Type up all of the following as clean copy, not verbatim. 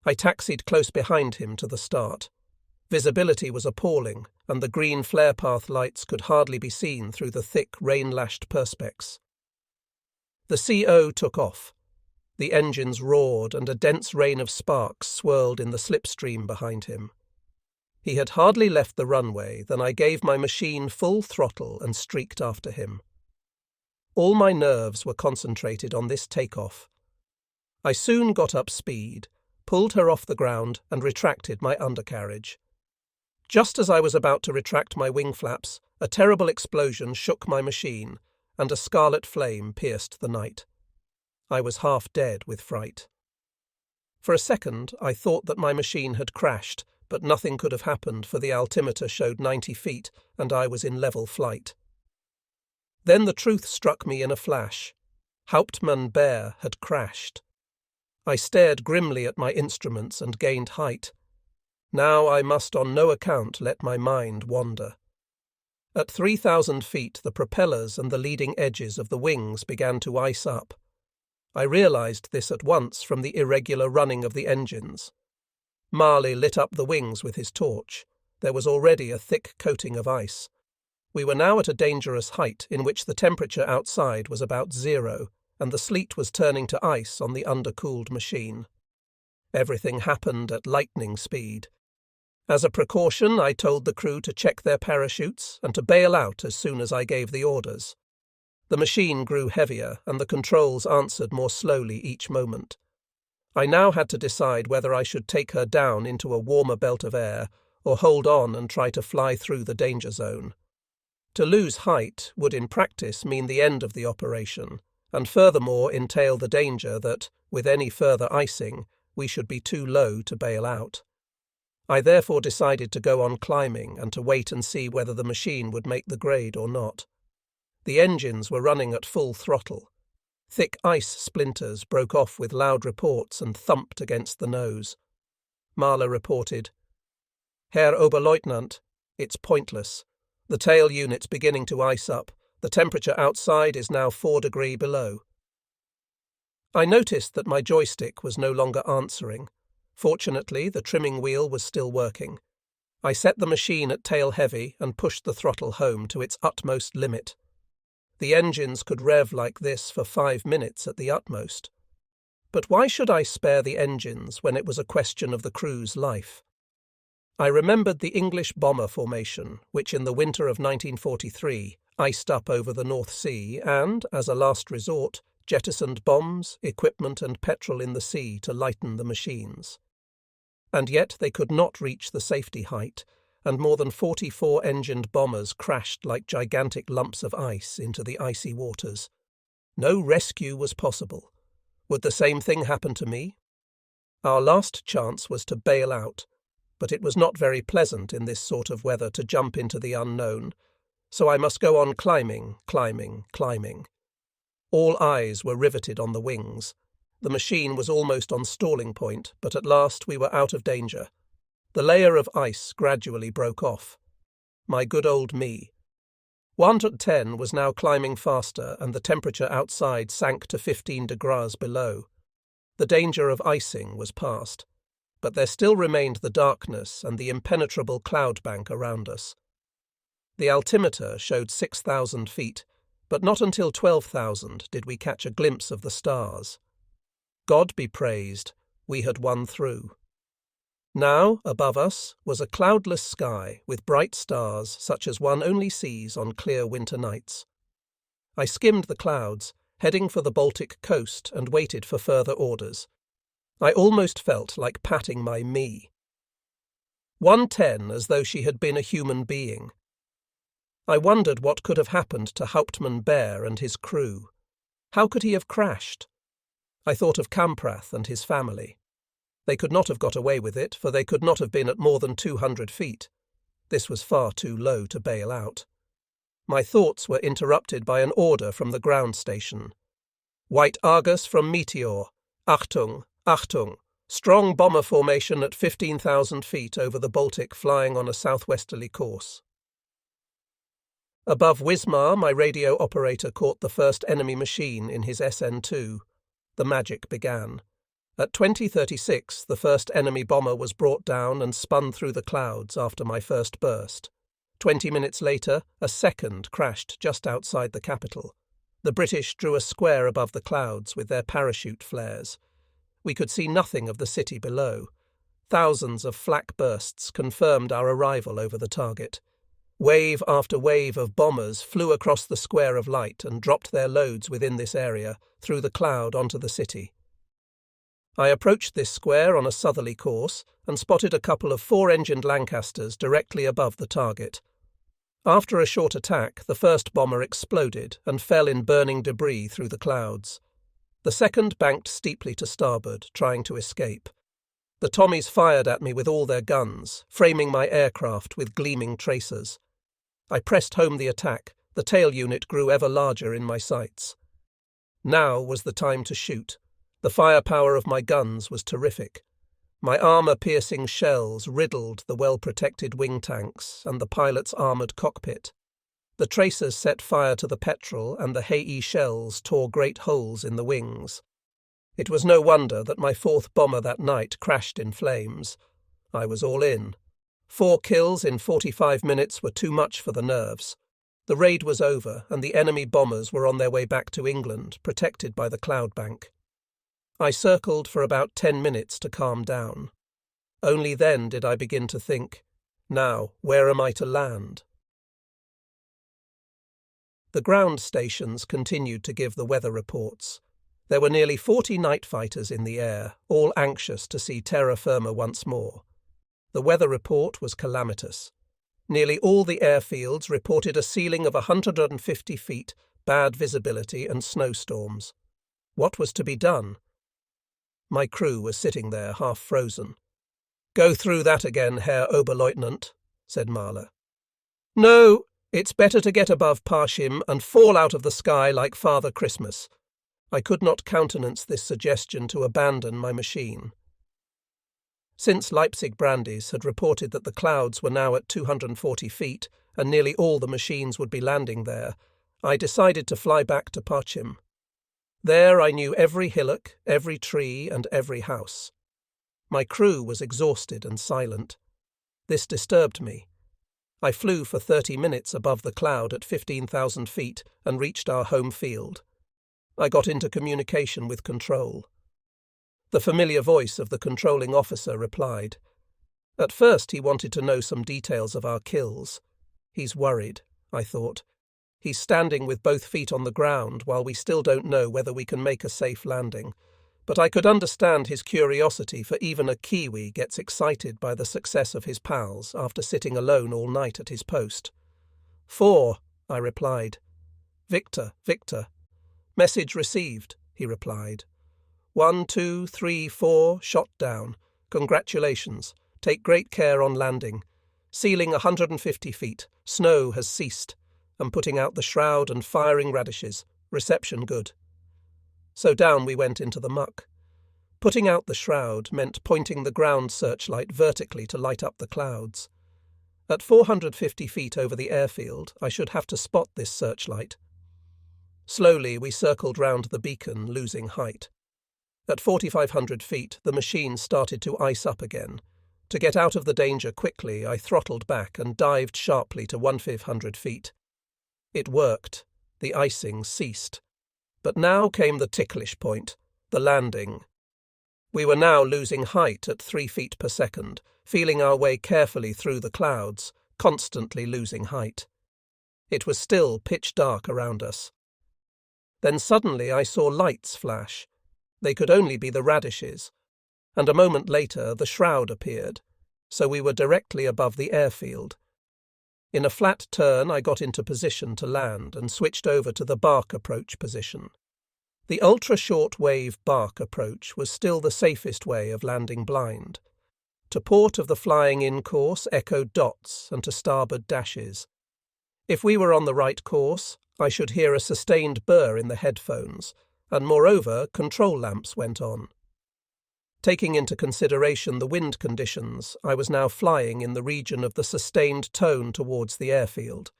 I taxied close behind him to the start. Visibility was appalling, and the green flare path lights could hardly be seen through the thick, rain-lashed perspex. The CO took off. The engines roared, and a dense rain of sparks swirled in the slipstream behind him. He had hardly left the runway than I gave my machine full throttle and streaked after him. All my nerves were concentrated on this takeoff. I soon got up speed, pulled her off the ground, and retracted my undercarriage. Just as I was about to retract my wing flaps, a terrible explosion shook my machine, and a scarlet flame pierced the night. I was half dead with fright. For a second, I thought that my machine had crashed, but nothing could have happened, for the altimeter showed 90 feet, and I was in level flight. Then the truth struck me in a flash. Hauptmann Bär had crashed. I stared grimly at my instruments and gained height. Now I must on no account let my mind wander. At 3,000 feet, the propellers and the leading edges of the wings began to ice up. I realized this at once from the irregular running of the engines. Marley lit up the wings with his torch. There was already a thick coating of ice. We were now at a dangerous height in which the temperature outside was about 0, and the sleet was turning to ice on the undercooled machine. Everything happened at lightning speed. As a precaution, I told the crew to check their parachutes and to bail out as soon as I gave the orders. The machine grew heavier, and the controls answered more slowly each moment. I now had to decide whether I should take her down into a warmer belt of air or hold on and try to fly through the danger zone. To lose height would in practice mean the end of the operation, and furthermore entail the danger that, with any further icing, we should be too low to bail out. I therefore decided to go on climbing and to wait and see whether the machine would make the grade or not. The engines were running at full throttle. Thick ice splinters broke off with loud reports and thumped against the nose. Mahler reported, "Herr Oberleutnant, it's pointless. The tail unit's beginning to ice up. The temperature outside is now 4 degrees below." I noticed that my joystick was no longer answering. Fortunately, the trimming wheel was still working. I set the machine at tail heavy and pushed the throttle home to its utmost limit. The engines could rev like this for 5 minutes at the utmost. But why should I spare the engines when it was a question of the crew's life? I remembered the English bomber formation, which in the winter of 1943 iced up over the North Sea and, as a last resort, jettisoned bombs, equipment and petrol in the sea to lighten the machines. And yet they could not reach the safety height, and more than 44 engined bombers crashed like gigantic lumps of ice into the icy waters. No rescue was possible. Would the same thing happen to me? Our last chance was to bail out, but it was not very pleasant in this sort of weather to jump into the unknown, so I must go on climbing. All eyes were riveted on the wings. The machine was almost on stalling point, but at last we were out of danger. The layer of ice gradually broke off. My good old me. 110 was now climbing faster, and the temperature outside sank to 15 degrees below. The danger of icing was past, but there still remained the darkness and the impenetrable cloud bank around us. The altimeter showed 6,000 feet, but not until 12,000 did we catch a glimpse of the stars. God be praised, we had won through. Now, above us, was a cloudless sky with bright stars such as one only sees on clear winter nights. I skimmed the clouds, heading for the Baltic coast, and waited for further orders. I almost felt like patting my me. 110 as though she had been a human being. I wondered what could have happened to Hauptmann Bär and his crew. How could he have crashed? I thought of Kamprath and his family. They could not have got away with it, for they could not have been at more than 200 feet. This was far too low to bail out. My thoughts were interrupted by an order from the ground station. White Argus from Meteor. Achtung, Achtung. Strong bomber formation at 15,000 feet over the Baltic, flying on a southwesterly course. Above Wismar, my radio operator caught the first enemy machine in his SN2. The magic began. At 20:36, the first enemy bomber was brought down and spun through the clouds after my first burst. 20 minutes later, a second crashed just outside the capital. The British drew a square above the clouds with their parachute flares. We could see nothing of the city below. Thousands of flak bursts confirmed our arrival over the target. Wave after wave of bombers flew across the square of light and dropped their loads within this area, through the cloud onto the city. I approached this square on a southerly course and spotted a couple of 4-engined Lancasters directly above the target. After a short attack, the first bomber exploded and fell in burning debris through the clouds. The second banked steeply to starboard, trying to escape. The Tommies fired at me with all their guns, framing my aircraft with gleaming tracers. I pressed home the attack. The tail unit grew ever larger in my sights. Now was the time to shoot. The firepower of my guns was terrific. My armour-piercing shells riddled the well-protected wing tanks and the pilot's armoured cockpit. The tracers set fire to the petrol, and the Hay shells tore great holes in the wings. It was no wonder that my fourth bomber that night crashed in flames. I was all in. 4 kills in 45 minutes were too much for the nerves. The raid was over, and the enemy bombers were on their way back to England, protected by the cloud bank. I circled for about 10 minutes to calm down. Only then did I begin to think, now, where am I to land? The ground stations continued to give the weather reports. There were nearly 40 night fighters in the air, all anxious to see terra firma once more. The weather report was calamitous. Nearly all the airfields reported a ceiling of 150 feet, bad visibility and snowstorms. What was to be done? My crew was sitting there half frozen. "Go through that again, Herr Oberleutnant," said Mahler. "No, it's better to get above Parchim and fall out of the sky like Father Christmas." I could not countenance this suggestion to abandon my machine. Since Leipzig Brandes had reported that the clouds were now at 240 feet and nearly all the machines would be landing there, I decided to fly back to Parchim. There I knew every hillock, every tree, and every house. My crew was exhausted and silent. This disturbed me. I flew for 30 minutes above the cloud at 15,000 feet and reached our home field. I got into communication with control. The familiar voice of the controlling officer replied. At first he wanted to know some details of our kills. He's worried, I thought. He's standing with both feet on the ground while we still don't know whether we can make a safe landing. But I could understand his curiosity, for even a Kiwi gets excited by the success of his pals after sitting alone all night at his post. 4, I replied. Victor, Victor. Message received, he replied. 1, 2, 3, 4, shot down. Congratulations. Take great care on landing. Ceiling 150 feet. Snow has ceased. I'm putting out the shroud and firing radishes. Reception good. So down we went into the muck. Putting out the shroud meant pointing the ground searchlight vertically to light up the clouds. At 450 feet over the airfield, I should have to spot this searchlight. Slowly we circled round the beacon, losing height. At 4,500 feet, the machine started to ice up again. To get out of the danger quickly, I throttled back and dived sharply to 1,500 feet. It worked. The icing ceased. But now came the ticklish point, the landing. We were now losing height at 3 feet per second, feeling our way carefully through the clouds, constantly losing height. It was still pitch dark around us. Then suddenly I saw lights flash. They could only be the radishes, and a moment later the shroud appeared, so we were directly above the airfield. In a flat turn I got into position to land and switched over to the bark approach position. The ultra-short wave bark approach was still the safest way of landing blind. To port of the flying-in course echoed dots and to starboard dashes. If we were on the right course, I should hear a sustained burr in the headphones, and moreover control lamps went on. Taking into consideration the wind conditions, I was now flying in the region of the sustained tone towards the airfield.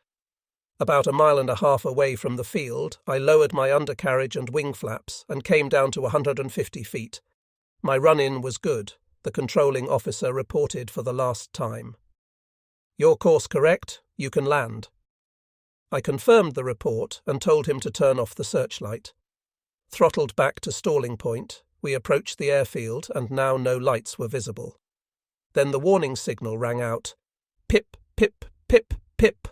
About 1.5 miles away from the field, I lowered my undercarriage and wing flaps and came down to 150 feet. My run-in was good, the controlling officer reported for the last time. Your course correct, you can land. I confirmed the report and told him to turn off the searchlight. Throttled back to stalling point, we approached the airfield and now no lights were visible. Then the warning signal rang out. Pip, pip, pip, pip.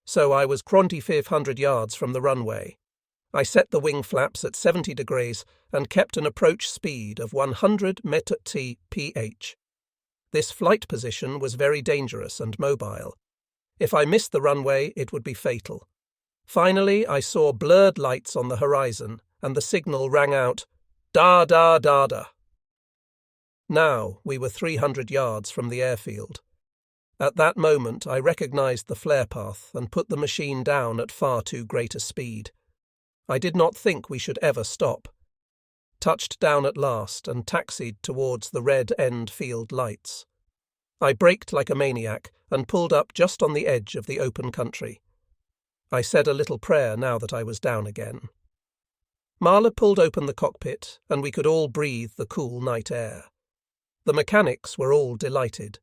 So I was 2,500 yards from the runway. I set the wing flaps at 70 degrees and kept an approach speed of 100 mph. This flight position was very dangerous and mobile. If I missed the runway, it would be fatal. Finally, I saw blurred lights on the horizon, and the signal rang out, "Da da da da." Now we were 300 yards from the airfield. At that moment, I recognized the flare path and put the machine down at far too great a speed. I did not think we should ever stop. Touched down at last and taxied towards the red end field lights. I braked like a maniac and pulled up just on the edge of the open country. I said a little prayer now that I was down again. Marla pulled open the cockpit and we could all breathe the cool night air. The mechanics were all delighted.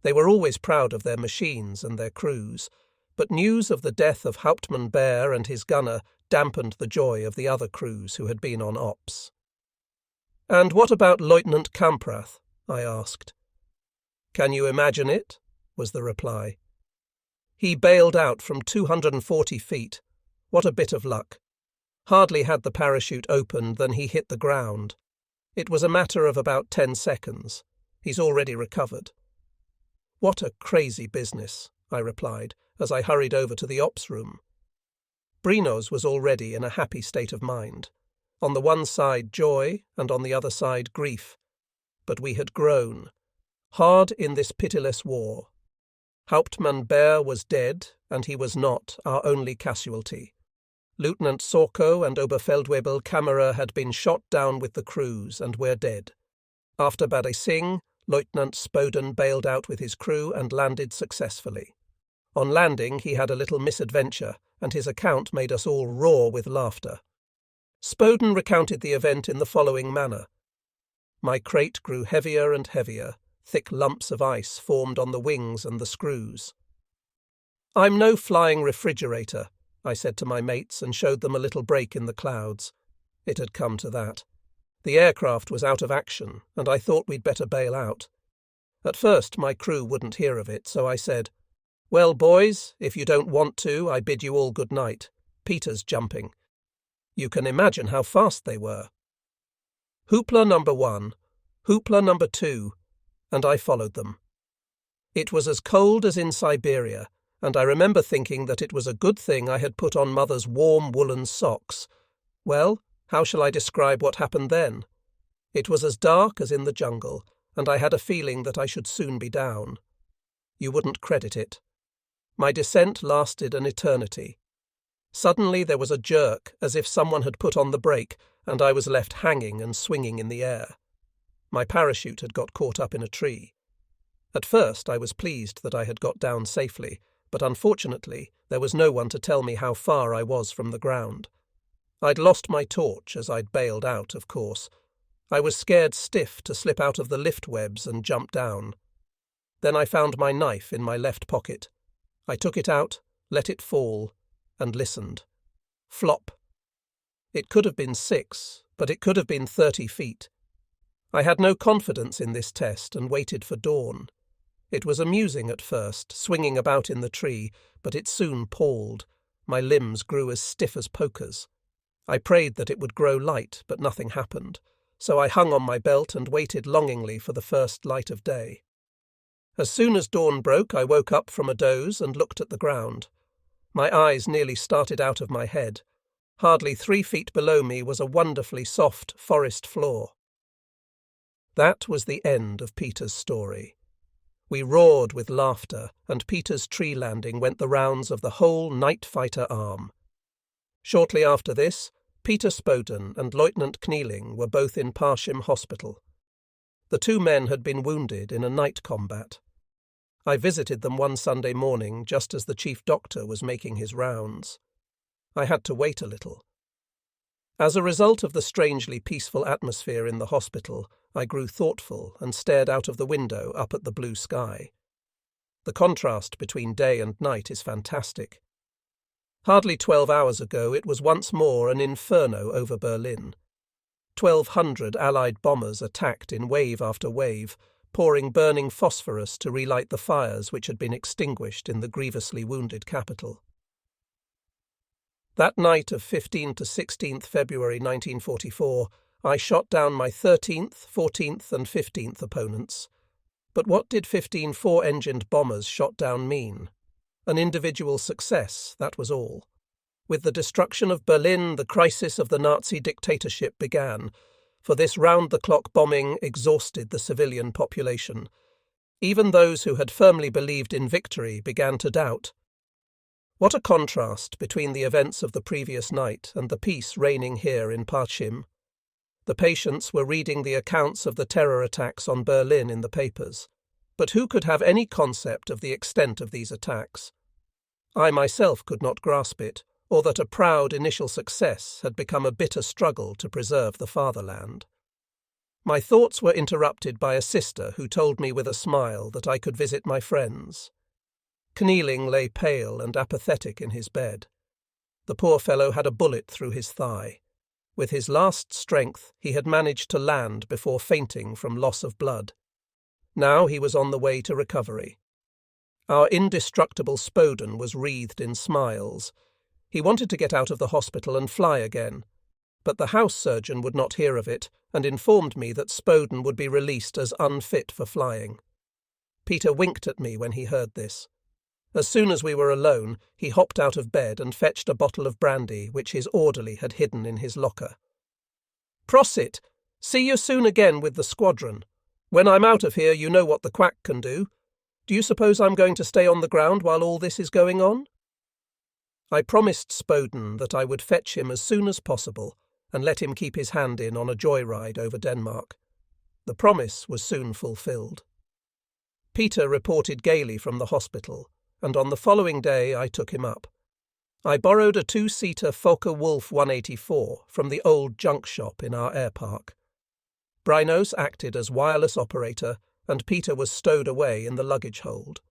They were always proud of their machines and their crews, but news of the death of Hauptmann Bär and his gunner dampened the joy of the other crews who had been on ops. "And what about Lieutenant Kamprath?" I asked. "Can you imagine it?" was the reply. "He bailed out from 240 feet. What a bit of luck. Hardly had the parachute opened than he hit the ground. It was a matter of about 10 seconds. He's already recovered." "What a crazy business," I replied, as I hurried over to the ops room. Brinos was already in a happy state of mind. On the one side joy, and on the other side grief. But we had grown. Hard in this pitiless war. Hauptmann Bär was dead, and he was not our only casualty. Lieutenant Sorko and Oberfeldwebel Kammerer had been shot down with the crews and were dead. After Bade Singh, Lieutenant Spoden bailed out with his crew and landed successfully. On landing, he had a little misadventure, and his account made us all roar with laughter. Spoden recounted the event in the following manner. My crate grew heavier and heavier. Thick lumps of ice formed on the wings and the screws. "I'm no flying refrigerator," I said to my mates and showed them a little break in the clouds. It had come to that. The aircraft was out of action, and I thought we'd better bail out. At first my crew wouldn't hear of it, so I said, "Well, boys, if you don't want to, I bid you all good night. Peter's jumping." You can imagine how fast they were. Hoopla number 1, hoopla number 2, and I followed them. It was as cold as in Siberia, and I remember thinking that it was a good thing I had put on Mother's warm woolen socks. Well, how shall I describe what happened then? It was as dark as in the jungle, and I had a feeling that I should soon be down. You wouldn't credit it. My descent lasted an eternity. Suddenly there was a jerk, as if someone had put on the brake, and I was left hanging and swinging in the air. My parachute had got caught up in a tree. At first I was pleased that I had got down safely, but unfortunately there was no one to tell me how far I was from the ground. I'd lost my torch as I'd bailed out, of course. I was scared stiff to slip out of the lift webs and jump down. Then I found my knife in my left pocket. I took it out, let it fall, and listened. Flop. It could have been 6, but it could have been 30 feet. I had no confidence in this test and waited for dawn. It was amusing at first, swinging about in the tree, but it soon palled. My limbs grew as stiff as pokers. I prayed that it would grow light, but nothing happened, so I hung on my belt and waited longingly for the first light of day. As soon as dawn broke, I woke up from a doze and looked at the ground. My eyes nearly started out of my head. Hardly 3 feet below me was a wonderfully soft forest floor. That was the end of Peter's story. We roared with laughter, and Peter's tree landing went the rounds of the whole night fighter arm. Shortly after this, Peter Spoden and Lieutenant Kneeling were both in Parshim Hospital. The 2 men had been wounded in a night combat. I visited them one Sunday morning just as the chief doctor was making his rounds. I had to wait a little. As a result of the strangely peaceful atmosphere in the hospital, I grew thoughtful and stared out of the window up at the blue sky. The contrast between day and night is fantastic. Hardly 12 hours ago, it was once more an inferno over Berlin. 1,200 Allied bombers attacked in wave after wave, pouring burning phosphorus to relight the fires which had been extinguished in the grievously wounded capital. That night of 15th to 16th February 1944, I shot down my 13th, 14th and 15th opponents. But what did 15 four-engined bombers shot down mean? An individual success, that was all. With the destruction of Berlin, the crisis of the Nazi dictatorship began, for this round-the-clock bombing exhausted the civilian population. Even those who had firmly believed in victory began to doubt. What a contrast between the events of the previous night and the peace reigning here in Parchim. The patients were reading the accounts of the terror attacks on Berlin in the papers. But who could have any concept of the extent of these attacks? I myself could not grasp it, or that a proud initial success had become a bitter struggle to preserve the fatherland. My thoughts were interrupted by a sister who told me with a smile that I could visit my friends. Kneeling lay pale and apathetic in his bed. The poor fellow had a bullet through his thigh. With his last strength, he had managed to land before fainting from loss of blood. Now he was on the way to recovery. Our indestructible Spoden was wreathed in smiles. He wanted to get out of the hospital and fly again, but the house surgeon would not hear of it and informed me that Spoden would be released as unfit for flying. Peter winked at me when he heard this. As soon as we were alone, he hopped out of bed and fetched a bottle of brandy which his orderly had hidden in his locker. "Prosit! See you soon again with the squadron. When I'm out of here, you know what the quack can do. Do you suppose I'm going to stay on the ground while all this is going on?" I promised Spoden that I would fetch him as soon as possible and let him keep his hand in on a joyride over Denmark. The promise was soon fulfilled. Peter reported gaily from the hospital, and on the following day I took him up. I borrowed a 2-seater Focke-Wulf 184 from the old junk shop in our air park. Brynos acted as wireless operator, and Peter was stowed away in the luggage hold.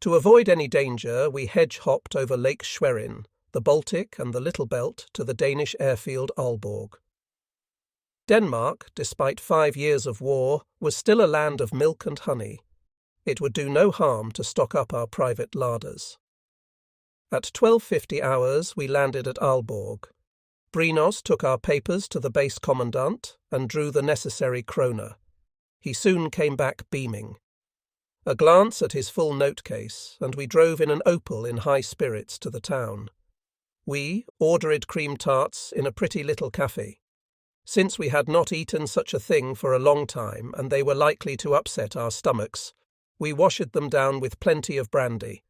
To avoid any danger, we hedge-hopped over Lake Schwerin, the Baltic and the Little Belt to the Danish airfield Aalborg. Denmark, despite 5 years of war, was still a land of milk and honey. It would do no harm to stock up our private larders. At 12:50 hours we landed at Aalborg. Brynos took our papers to the base commandant and drew the necessary kroner. He soon came back beaming. A glance at his full note case, and we drove in an Opel in high spirits to the town. We ordered cream tarts in a pretty little cafe. Since we had not eaten such a thing for a long time and they were likely to upset our stomachs, we washed them down with plenty of brandy.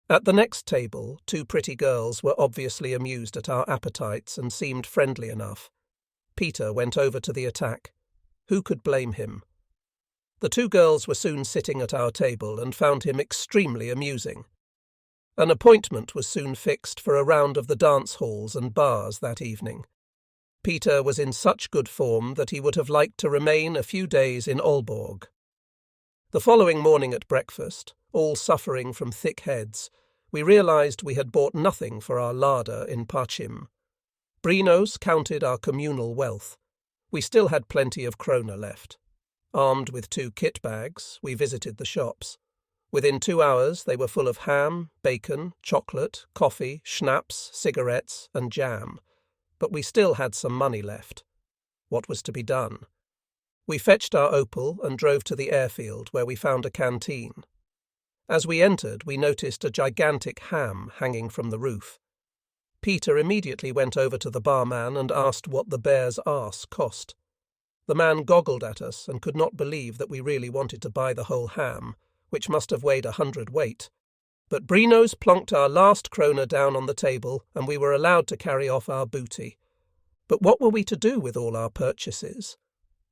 At the next table, 2 pretty girls were obviously amused at our appetites and seemed friendly enough. Peter went over to the attack. Who could blame him? The 2 girls were soon sitting at our table and found him extremely amusing. An appointment was soon fixed for a round of the dance halls and bars that evening. Peter was in such good form that he would have liked to remain a few days in Aalborg. The following morning at breakfast, all suffering from thick heads, we realized we had bought nothing for our larder in Parchim. Brynos counted our communal wealth. We still had plenty of kroner left. Armed with 2 kit bags, we visited the shops. Within 2 hours they were full of ham, bacon, chocolate, coffee, schnapps, cigarettes and jam. But we still had some money left. What was to be done? We fetched our Opel and drove to the airfield, where we found a canteen. As we entered, we noticed a gigantic ham hanging from the roof. Peter immediately went over to the barman and asked what the bear's arse cost. The man goggled at us and could not believe that we really wanted to buy the whole ham, which must have weighed 100 weight. But Brynos plonked our last kroner down on the table, and we were allowed to carry off our booty. But what were we to do with all our purchases?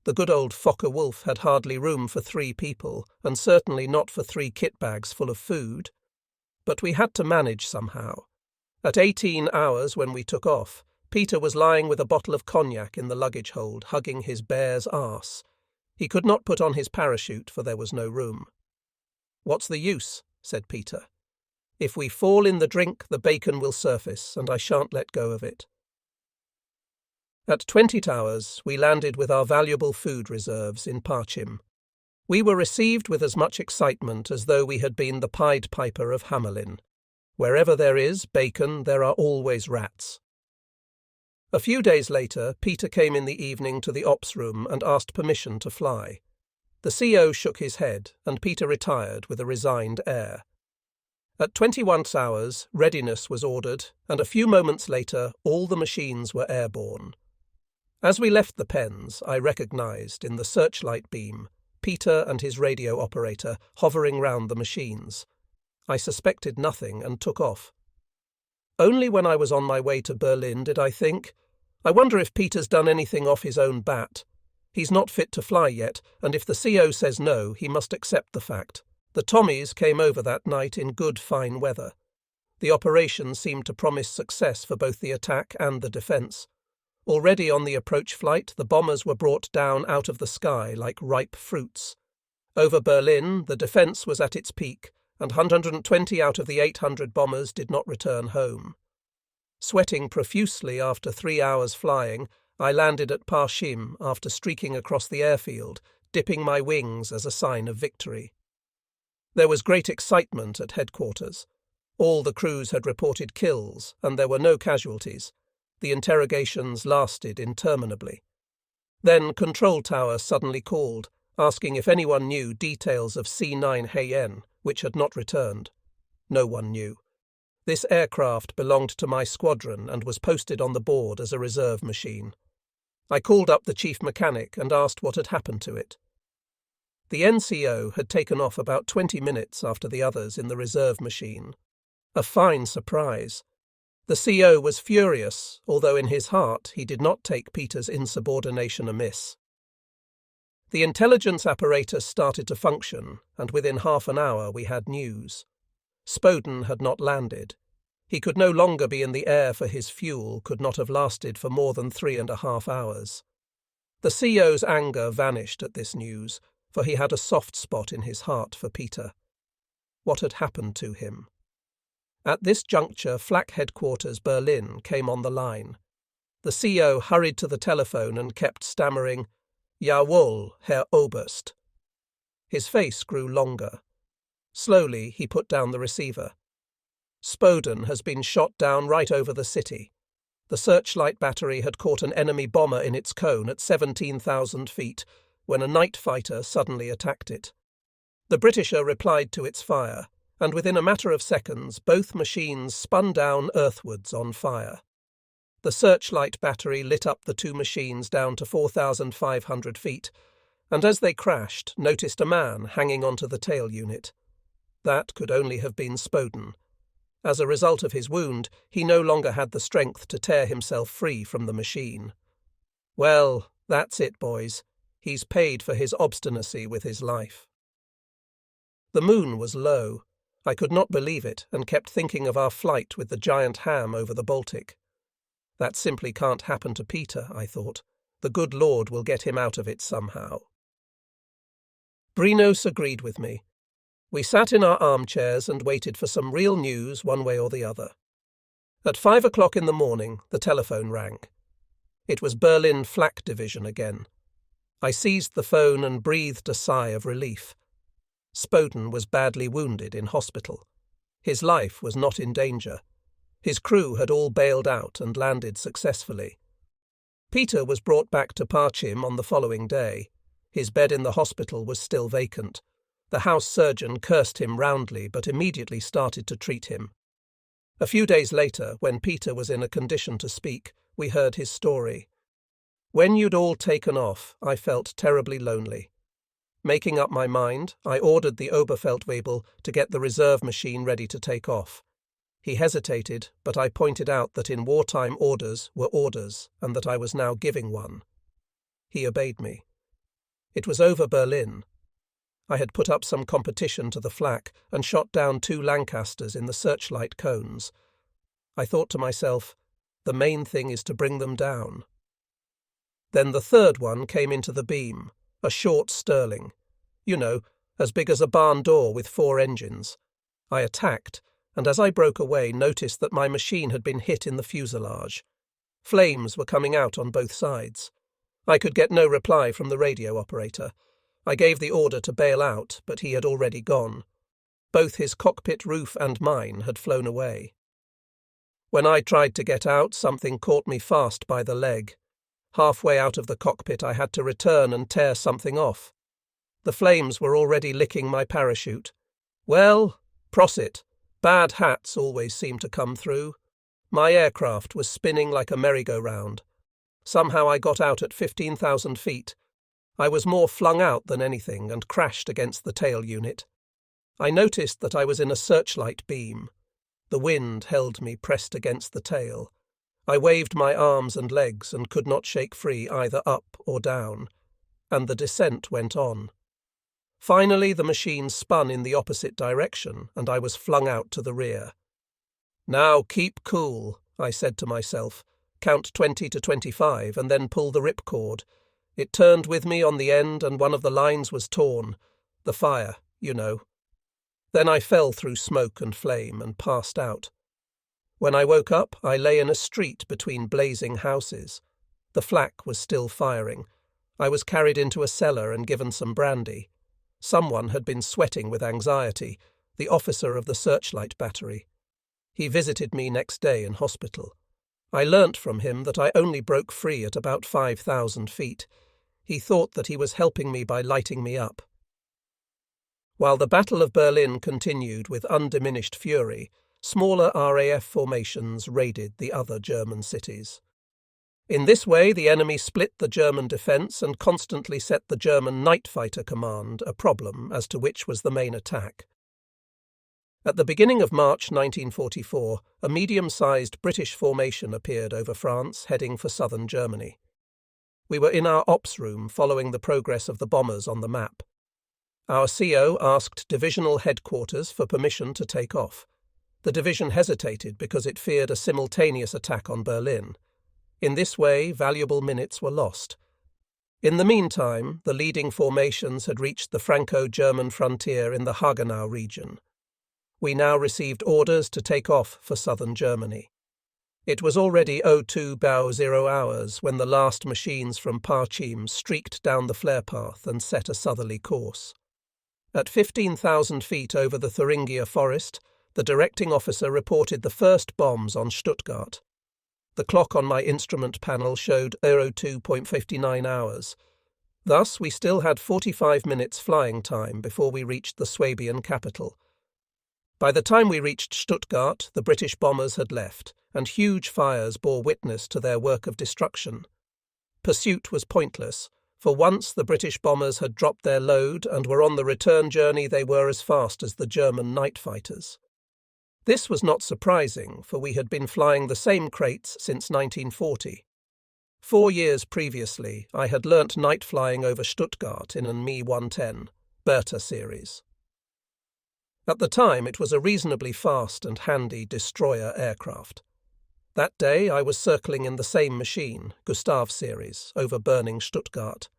The good old Focke-Wulf had hardly room for 3 people, and certainly not for 3 kit bags full of food. But we had to manage somehow. At 18 hours when we took off, Peter was lying with a bottle of cognac in the luggage hold, hugging his bear's arse. He could not put on his parachute, for there was no room. "What's the use?" said Peter. "If we fall in the drink, the bacon will surface, and I shan't let go of it." At 20 Towers, we landed with our valuable food reserves in Parchim. We were received with as much excitement as though we had been the Pied Piper of Hamelin. Wherever there is bacon, there are always rats. A few days later, Peter came in the evening to the ops room and asked permission to fly. The CO shook his head, and Peter retired with a resigned air. At 21 hours, readiness was ordered, and a few moments later, all the machines were airborne. As we left the pens, I recognised, in the searchlight beam, Peter and his radio operator hovering round the machines. I suspected nothing and took off. Only when I was on my way to Berlin did I think, I wonder if Peter's done anything off his own bat. He's not fit to fly yet, and if the CO says no, he must accept the fact. The Tommies came over that night in good fine weather. The operation seemed to promise success for both the attack and the defence. Already on the approach flight, the bombers were brought down out of the sky like ripe fruits. Over Berlin, the defence was at its peak, and 120 out of the 800 bombers did not return home. Sweating profusely after 3 hours flying, I landed at Parchim after streaking across the airfield, dipping my wings as a sign of victory. There was great excitement at headquarters. All the crews had reported kills, and there were no casualties. The interrogations lasted interminably. Then Control Tower suddenly called, asking if anyone knew details of C9 Heyen, which had not returned. No one knew. This aircraft belonged to my squadron and was posted on the board as a reserve machine. I called up the chief mechanic and asked what had happened to it. The NCO had taken off about 20 minutes after the others in the reserve machine. A fine surprise. The CO was furious, although in his heart he did not take Peter's insubordination amiss. The intelligence apparatus started to function, and within half an hour we had news. Spoden had not landed. He could no longer be in the air, for his fuel could not have lasted for more than 3.5 hours. The CO's anger vanished at this news, for he had a soft spot in his heart for Peter. What had happened to him? At this juncture, Flak Headquarters Berlin came on the line. The CO hurried to the telephone and kept stammering, "Jawohl, Herr Oberst." His face grew longer. Slowly he put down the receiver. "Spoden has been shot down right over the city. The searchlight battery had caught an enemy bomber in its cone at 17,000 feet when a night fighter suddenly attacked it. The Britisher replied to its fire, and within a matter of seconds both machines spun down earthwards on fire. The searchlight battery lit up the two machines down to 4,500 feet, and as they crashed, noticed a man hanging onto the tail unit. That could only have been Spoden. As a result of his wound, he no longer had the strength to tear himself free from the machine. Well, that's it, boys. He's paid for his obstinacy with his life. The moon was low. I could not believe it, and kept thinking of our flight with the giant ham over the Baltic. That simply can't happen to Peter, I thought. The good Lord will get him out of it somehow. Brinos agreed with me. We sat in our armchairs and waited for some real news one way or the other. At 5 o'clock in the morning, the telephone rang. It was Berlin Flak Division again. I seized the phone and breathed a sigh of relief. Spoden was badly wounded in hospital. His life was not in danger. His crew had all bailed out and landed successfully. Peter was brought back to Parchim on the following day. His bed in the hospital was still vacant. The house surgeon cursed him roundly, but immediately started to treat him. A few days later, when Peter was in a condition to speak, we heard his story. When you'd all taken off, I felt terribly lonely. Making up my mind, I ordered the Oberfeldwebel to get the reserve machine ready to take off. He hesitated, but I pointed out that in wartime orders were orders, and that I was now giving one. He obeyed me. It was over Berlin. I had put up some competition to the flak and shot down 2 Lancasters in the searchlight cones. I thought to myself, The main thing is to bring them down. Then the third one came into the beam, a short Sterling. You know, as big as a barn door with 4 engines. I attacked, and as I broke away noticed that my machine had been hit in the fuselage. Flames were coming out on both sides. I could get no reply from the radio operator. I gave the order to bail out, but he had already gone. Both his cockpit roof and mine had flown away. When I tried to get out, something caught me fast by the leg. Halfway out of the cockpit I had to return and tear something off. The flames were already licking my parachute. Well, prosit. Bad hats always seem to come through. My aircraft was spinning like a merry-go-round. Somehow I got out at 15,000 feet. I was more flung out than anything and crashed against the tail unit. I noticed that I was in a searchlight beam. The wind held me pressed against the tail. I waved my arms and legs and could not shake free either up or down, and the descent went on. Finally, the machine spun in the opposite direction, and I was flung out to the rear. Now keep cool, I said to myself. Count 20 to 25 and then pull the ripcord. It turned with me on the end and one of the lines was torn. The fire, you know. Then I fell through smoke and flame and passed out. When I woke up, I lay in a street between blazing houses. The flak was still firing. I was carried into a cellar and given some brandy. Someone had been sweating with anxiety, the officer of the searchlight battery. He visited me next day in hospital. I learnt from him that I only broke free at about 5,000 feet. He thought that he was helping me by lighting me up. While the Battle of Berlin continued with undiminished fury, smaller RAF formations raided the other German cities. In this way, the enemy split the German defence and constantly set the German night fighter command a problem as to which was the main attack. At the beginning of March 1944, a medium-sized British formation appeared over France, heading for southern Germany. We were in our ops room following the progress of the bombers on the map. Our CO asked divisional headquarters for permission to take off. The division hesitated because it feared a simultaneous attack on Berlin. In this way, valuable minutes were lost. In the meantime, the leading formations had reached the Franco-German frontier in the Hagenau region. We now received orders to take off for southern Germany. It was already 02:00 hours when the last machines from Parchim streaked down the flare path and set a southerly course. At 15,000 feet over the Thuringia forest, the directing officer reported the first bombs on Stuttgart. The clock on my instrument panel showed 02:59 hours. Thus, we still had 45 minutes flying time before we reached the Swabian capital. By the time we reached Stuttgart, the British bombers had left, and huge fires bore witness to their work of destruction. Pursuit was pointless, for once the British bombers had dropped their load and were on the return journey, they were as fast as the German night fighters. This was not surprising, for we had been flying the same crates since 1940. 4 years previously, I had learnt night flying over Stuttgart in an Mi-110, Bertha series. At the time, it was a reasonably fast and handy destroyer aircraft. That day, I was circling in the same machine, Gustav series, over burning Stuttgart.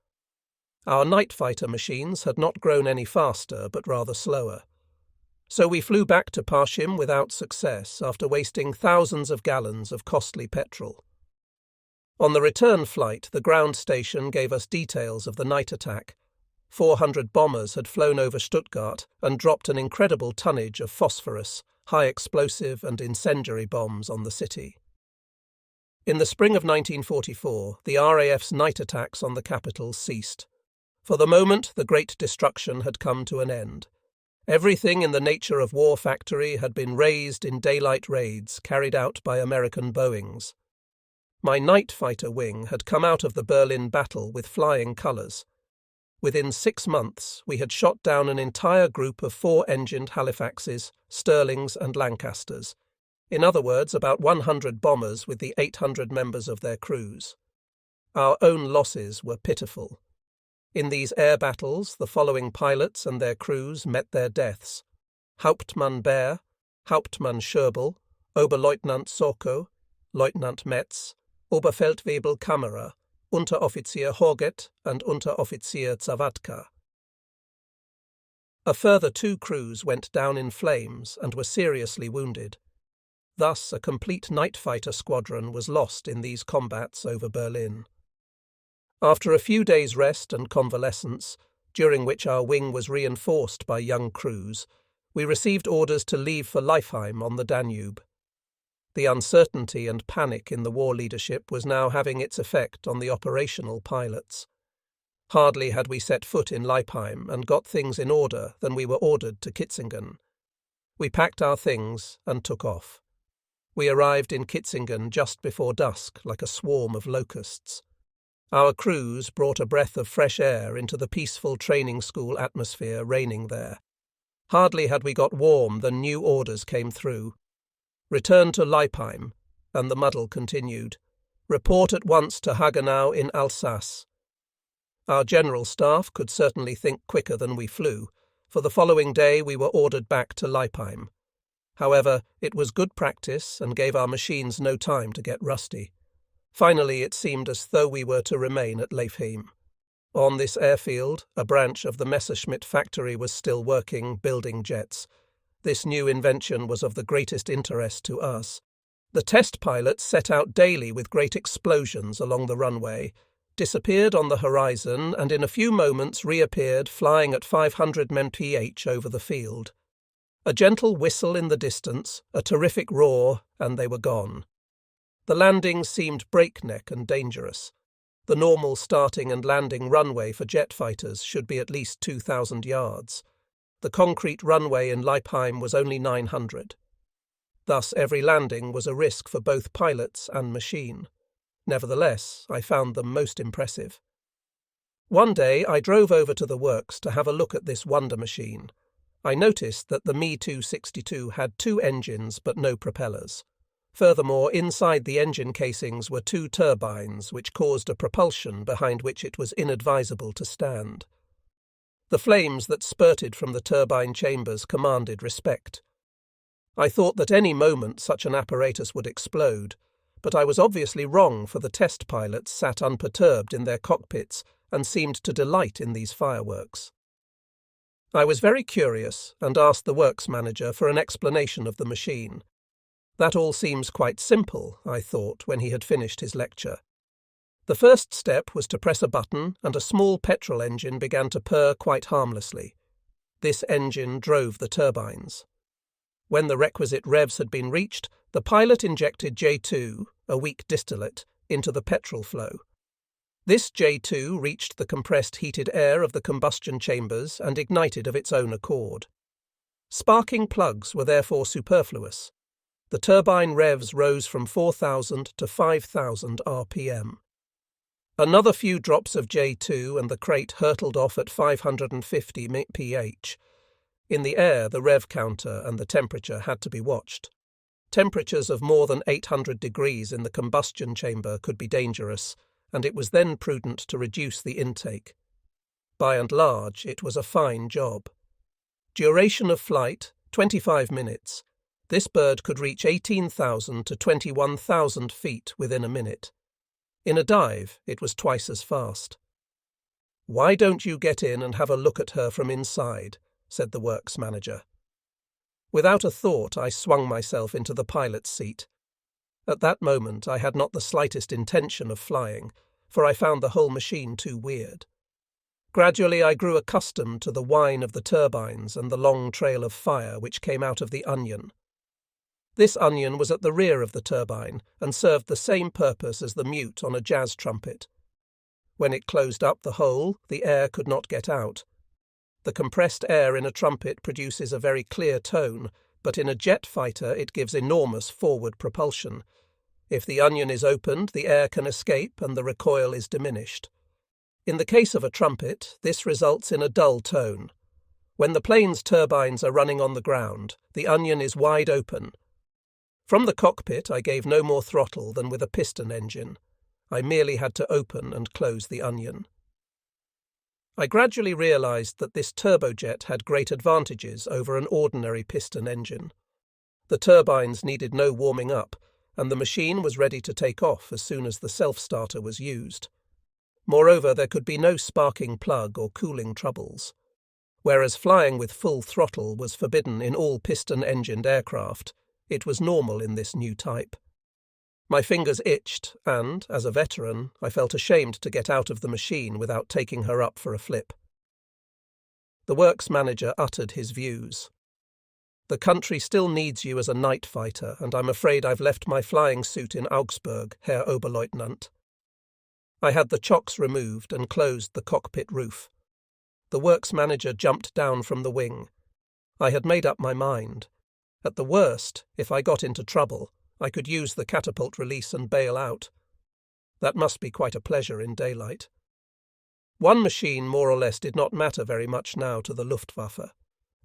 Our night fighter machines had not grown any faster, but rather slower. So we flew back to Parchim without success after wasting thousands of gallons of costly petrol. On the return flight, the ground station gave us details of the night attack. 400 bombers had flown over Stuttgart and dropped an incredible tonnage of phosphorus, high explosive and incendiary bombs on the city. In the spring of 1944, the RAF's night attacks on the capital ceased. For the moment, the great destruction had come to an end. Everything in the nature of war factory had been razed in daylight raids carried out by American Boeings. My night fighter wing had come out of the Berlin battle with flying colours. Within 6 months, we had shot down an entire group of 4-engined Halifaxes, Stirlings and Lancasters. In other words, about 100 bombers with the 800 members of their crews. Our own losses were pitiful. In these air battles, the following pilots and their crews met their deaths: Hauptmann Baer, Hauptmann Schöbel, Oberleutnant Soko, Leutnant Metz, Oberfeldwebel-Kammerer, Unteroffizier Horget and Unteroffizier Zawadka. A further 2 crews went down in flames and were seriously wounded. Thus, a complete night fighter squadron was lost in these combats over Berlin. After a few days' rest and convalescence, during which our wing was reinforced by young crews, we received orders to leave for Leipheim on the Danube. The uncertainty and panic in the war leadership was now having its effect on the operational pilots. Hardly had we set foot in Leipheim and got things in order than we were ordered to Kitzingen. We packed our things and took off. We arrived in Kitzingen just before dusk, like a swarm of locusts. Our crews brought a breath of fresh air into the peaceful training school atmosphere reigning there. Hardly had we got warm than new orders came through. Return to Leipheim, and the muddle continued. Report at once to Hagenau in Alsace. Our general staff could certainly think quicker than we flew, for the following day we were ordered back to Leipheim. However, it was good practice and gave our machines no time to get rusty. Finally, it seemed as though we were to remain at Leipheim. On this airfield, a branch of the Messerschmitt factory was still working, building jets. This new invention was of the greatest interest to us. The test pilots set out daily with great explosions along the runway, disappeared on the horizon, and in a few moments reappeared flying at 500 mph over the field. A gentle whistle in the distance, a terrific roar, and they were gone. The landings seemed breakneck and dangerous. The normal starting and landing runway for jet fighters should be at least 2,000 yards. The concrete runway in Leipheim was only 900. Thus every landing was a risk for both pilots and machine. Nevertheless, I found them most impressive. One day I drove over to the works to have a look at this wonder machine. I noticed that the Me-262 had 2 engines but no propellers. Furthermore, inside the engine casings were 2 turbines which caused a propulsion behind which it was inadvisable to stand. The flames that spurted from the turbine chambers commanded respect. I thought that any moment such an apparatus would explode, but I was obviously wrong, for the test pilots sat unperturbed in their cockpits and seemed to delight in these fireworks. I was very curious and asked the works manager for an explanation of the machine. That all seems quite simple, I thought, when he had finished his lecture. The first step was to press a button, and a small petrol engine began to purr quite harmlessly. This engine drove the turbines. When the requisite revs had been reached, the pilot injected J2, a weak distillate, into the petrol flow. This J2 reached the compressed heated air of the combustion chambers and ignited of its own accord. Sparking plugs were therefore superfluous. The turbine revs rose from 4,000 to 5,000 rpm. Another few drops of J2 and the crate hurtled off at 550 mph. In the air, the rev counter and the temperature had to be watched. Temperatures of more than 800 degrees in the combustion chamber could be dangerous, and it was then prudent to reduce the intake. By and large, it was a fine job. Duration of flight, 25 minutes. This bird could reach 18,000 to 21,000 feet within a minute. In a dive, it was twice as fast. "Why don't you get in and have a look at her from inside?" said the works manager. Without a thought, I swung myself into the pilot's seat. At that moment, I had not the slightest intention of flying, for I found the whole machine too weird. Gradually, I grew accustomed to the whine of the turbines and the long trail of fire which came out of the onion. This onion was at the rear of the turbine and served the same purpose as the mute on a jazz trumpet. When it closed up the hole, the air could not get out. The compressed air in a trumpet produces a very clear tone, but in a jet fighter it gives enormous forward propulsion. If the onion is opened, the air can escape and the recoil is diminished. In the case of a trumpet, this results in a dull tone. When the plane's turbines are running on the ground, the onion is wide open. From the cockpit, I gave no more throttle than with a piston engine. I merely had to open and close the onion. I gradually realized that this turbojet had great advantages over an ordinary piston engine. The turbines needed no warming up, and the machine was ready to take off as soon as the self-starter was used. Moreover, there could be no sparking plug or cooling troubles. Whereas flying with full throttle was forbidden in all piston-engined aircraft, it was normal in this new type. My fingers itched, and, as a veteran, I felt ashamed to get out of the machine without taking her up for a flip. The works manager uttered his views. "The country still needs you as a night fighter, and I'm afraid I've left my flying suit in Augsburg, Herr Oberleutnant." I had the chocks removed and closed the cockpit roof. The works manager jumped down from the wing. I had made up my mind. At the worst, if I got into trouble, I could use the catapult release and bail out. That must be quite a pleasure in daylight. One machine more or less did not matter very much now to the Luftwaffe.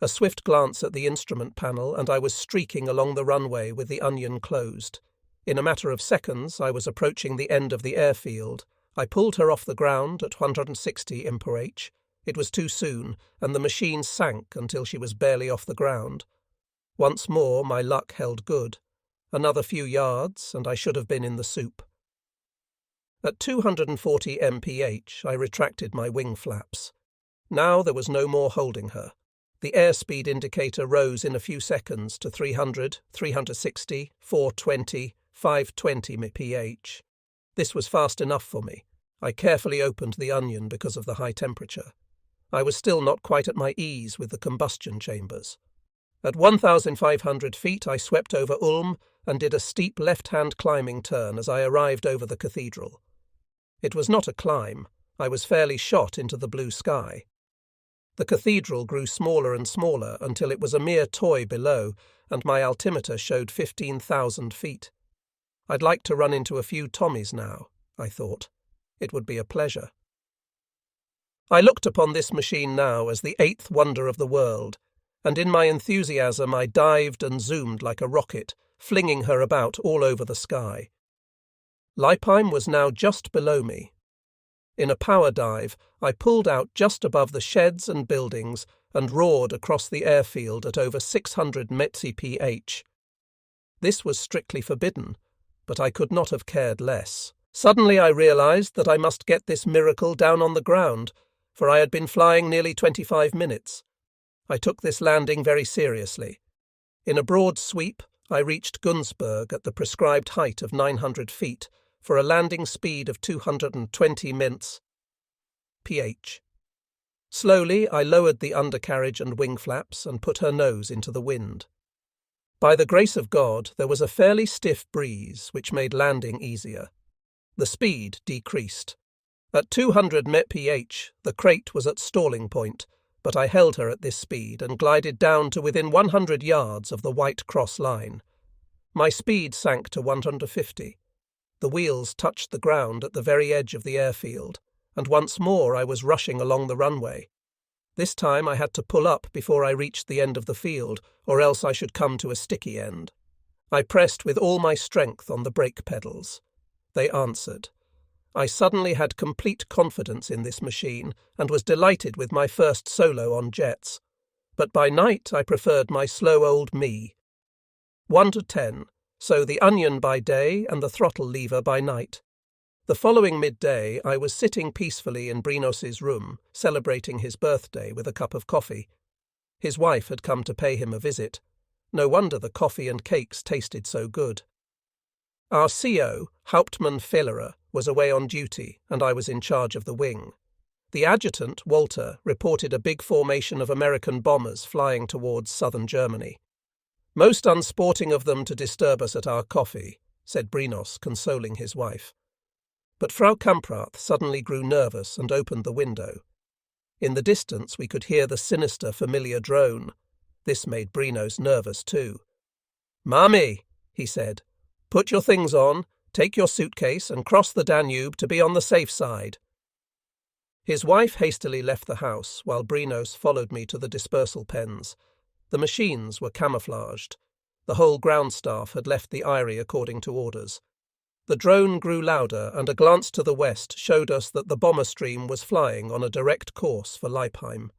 A swift glance at the instrument panel and I was streaking along the runway with the onion closed. In a matter of seconds I was approaching the end of the airfield. I pulled her off the ground at 160 mph. It was too soon, and the machine sank until she was barely off the ground. Once more my luck held good. Another few yards, and I should have been in the soup. At 240 mph, I retracted my wing flaps. Now there was no more holding her. The airspeed indicator rose in a few seconds to 300, 360, 420, 520 mph. This was fast enough for me. I carefully opened the onion because of the high temperature. I was still not quite at my ease with the combustion chambers. At 1,500 feet I swept over Ulm and did a steep left-hand climbing turn as I arrived over the cathedral. It was not a climb. I was fairly shot into the blue sky. The cathedral grew smaller and smaller until it was a mere toy below, and my altimeter showed 15,000 feet. I'd like to run into a few Tommies now, I thought. It would be a pleasure. I looked upon this machine now as the eighth wonder of the world, and in my enthusiasm I dived and zoomed like a rocket, flinging her about all over the sky. Leipheim was now just below me. In a power dive, I pulled out just above the sheds and buildings and roared across the airfield at over 600 mph. This was strictly forbidden, but I could not have cared less. Suddenly I realized that I must get this miracle down on the ground, for I had been flying nearly 25 minutes. I took this landing very seriously. In a broad sweep, I reached Günzburg at the prescribed height of 900 feet for a landing speed of 220 mph. Slowly, I lowered the undercarriage and wing flaps and put her nose into the wind. By the grace of God, there was a fairly stiff breeze, which made landing easier. The speed decreased. At 200 mph, the crate was at stalling point, but I held her at this speed and glided down to within 100 yards of the White Cross line. My speed sank to 150. The wheels touched the ground at the very edge of the airfield, and once more I was rushing along the runway. This time I had to pull up before I reached the end of the field, or else I should come to a sticky end. I pressed with all my strength on the brake pedals. They answered. I suddenly had complete confidence in this machine and was delighted with my first solo on jets. But by night I preferred my slow old me. 1 to 10, so the onion by day and the throttle lever by night. The following midday I was sitting peacefully in Brinos's room, celebrating his birthday with a cup of coffee. His wife had come to pay him a visit. No wonder the coffee and cakes tasted so good. Our CO, Hauptmann Fehlerer, was away on duty, and I was in charge of the wing. The adjutant, Walter, reported a big formation of American bombers flying towards southern Germany. "Most unsporting of them to disturb us at our coffee," said Brinos, consoling his wife. But Frau Kamprath suddenly grew nervous and opened the window. In the distance we could hear the sinister, familiar drone. This made Brinos nervous too. "Mummy," he said, "put your things on, take your suitcase and cross the Danube to be on the safe side." His wife hastily left the house while Brinos followed me to the dispersal pens. The machines were camouflaged. The whole ground staff had left the eyrie according to orders. The drone grew louder, and a glance to the west showed us that the bomber stream was flying on a direct course for Leipheim.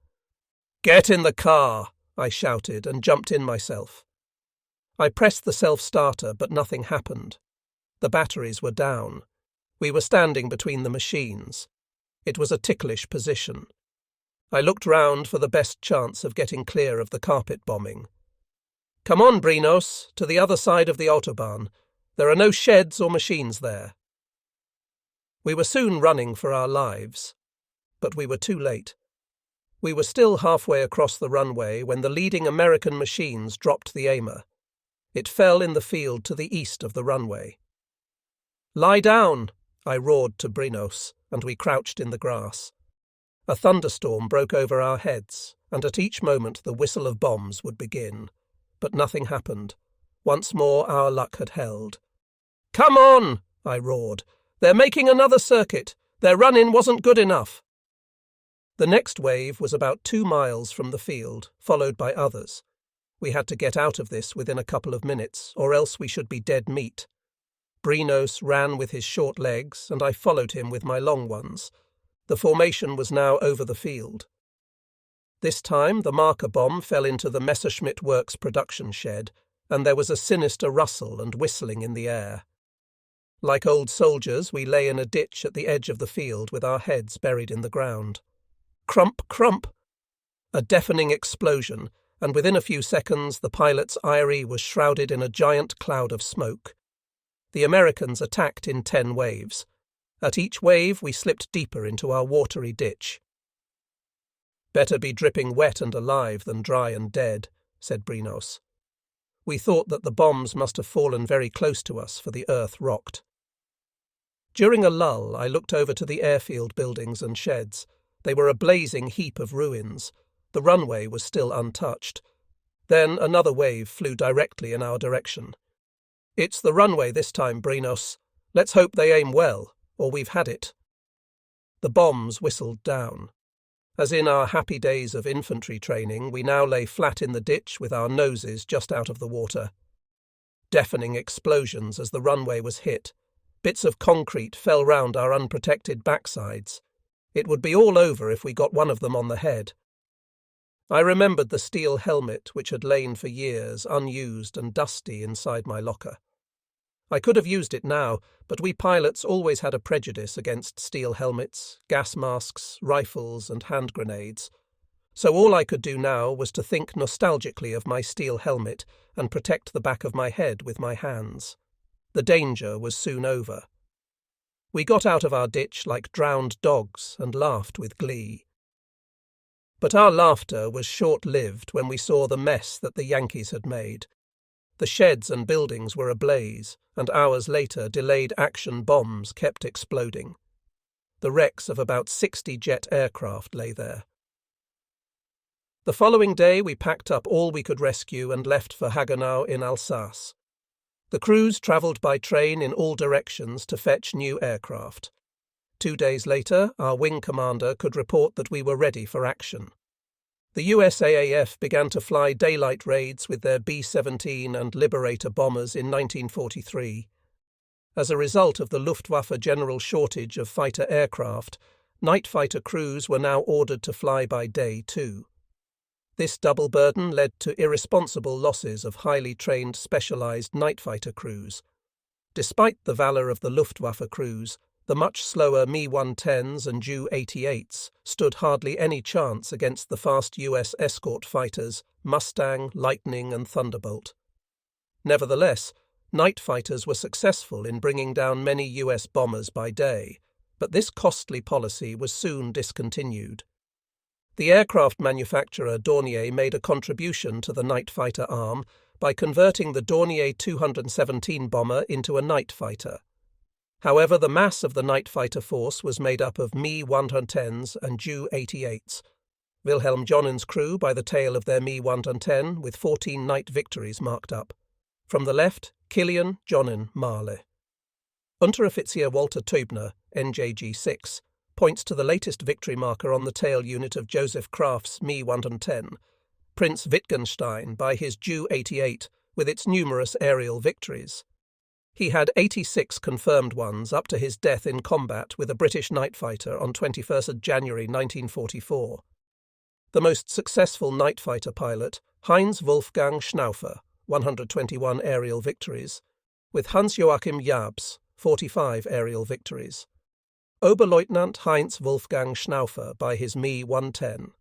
"Get in the car!" I shouted and jumped in myself. I pressed the self-starter, but nothing happened. The batteries were down. We were standing between the machines. It was a ticklish position. I looked round for the best chance of getting clear of the carpet bombing. "Come on, Brinos, to the other side of the Autobahn. There are no sheds or machines there." We were soon running for our lives, but we were too late. We were still halfway across the runway when the leading American machines dropped the aimer. It fell in the field to the east of the runway. "Lie down," I roared to Brinos, and we crouched in the grass. A thunderstorm broke over our heads, and at each moment the whistle of bombs would begin. But nothing happened. Once more our luck had held. "Come on!" I roared. "They're making another circuit. Their run-in wasn't good enough." The next wave was about 2 miles from the field, followed by others. We had to get out of this within a couple of minutes, or else we should be dead meat. Brinos ran with his short legs, and I followed him with my long ones. The formation was now over the field. This time the marker bomb fell into the Messerschmitt Works production shed, and there was a sinister rustle and whistling in the air. Like old soldiers, we lay in a ditch at the edge of the field with our heads buried in the ground. Crump, crump! A deafening explosion, and within a few seconds the pilot's eyrie was shrouded in a giant cloud of smoke. The Americans attacked in 10 waves. At each wave we slipped deeper into our watery ditch. "Better be dripping wet and alive than dry and dead," said Brinos. We thought that the bombs must have fallen very close to us, for the earth rocked. During a lull, I looked over to the airfield buildings and sheds. They were a blazing heap of ruins. The runway was still untouched. Then another wave flew directly in our direction. "It's the runway this time, Brinos. Let's hope they aim well, or we've had it." The bombs whistled down. As in our happy days of infantry training, we now lay flat in the ditch with our noses just out of the water. Deafening explosions as the runway was hit. Bits of concrete fell round our unprotected backsides. It would be all over if we got one of them on the head. I remembered the steel helmet which had lain for years unused and dusty inside my locker. I could have used it now, but we pilots always had a prejudice against steel helmets, gas masks, rifles, and hand grenades. So all I could do now was to think nostalgically of my steel helmet and protect the back of my head with my hands. The danger was soon over. We got out of our ditch like drowned dogs and laughed with glee. But our laughter was short-lived when we saw the mess that the Yankees had made. The sheds and buildings were ablaze, and hours later delayed action bombs kept exploding. The wrecks of about 60 jet aircraft lay there. The following day we packed up all we could rescue and left for Hagenau in Alsace. The crews travelled by train in all directions to fetch new aircraft. 2 days later, our wing commander could report that we were ready for action. The USAAF began to fly daylight raids with their B-17 and Liberator bombers in 1943. As a result of the Luftwaffe general shortage of fighter aircraft, night fighter crews were now ordered to fly by day too. This double burden led to irresponsible losses of highly trained specialized night fighter crews. Despite the valor of the Luftwaffe crews, the much slower Mi-110s and Ju-88s stood hardly any chance against the fast US escort fighters Mustang, Lightning, and Thunderbolt. Nevertheless, night fighters were successful in bringing down many US bombers by day, but this costly policy was soon discontinued. The aircraft manufacturer Dornier made a contribution to the night fighter arm by converting the Dornier 217 bomber into a night fighter. However, the mass of the night fighter force was made up of Mi-110s and Ju-88s. Wilhelm Jonen's crew by the tail of their Mi-110 with 14 night victories marked up. From the left, Killian, Jonen, Marle. Unteroffizier Walter Teubner, NJG-6, points to the latest victory marker on the tail unit of Joseph Kraft's Mi-110, Prince Wittgenstein by his Ju-88 with its numerous aerial victories. He had 86 confirmed ones up to his death in combat with a British night fighter on 21st January 1944. The most successful night fighter pilot, Heinz Wolfgang Schnaufer, 121 aerial victories, with Hans-Joachim Jabs, 45 aerial victories. Oberleutnant Heinz Wolfgang Schnaufer by his Me-110.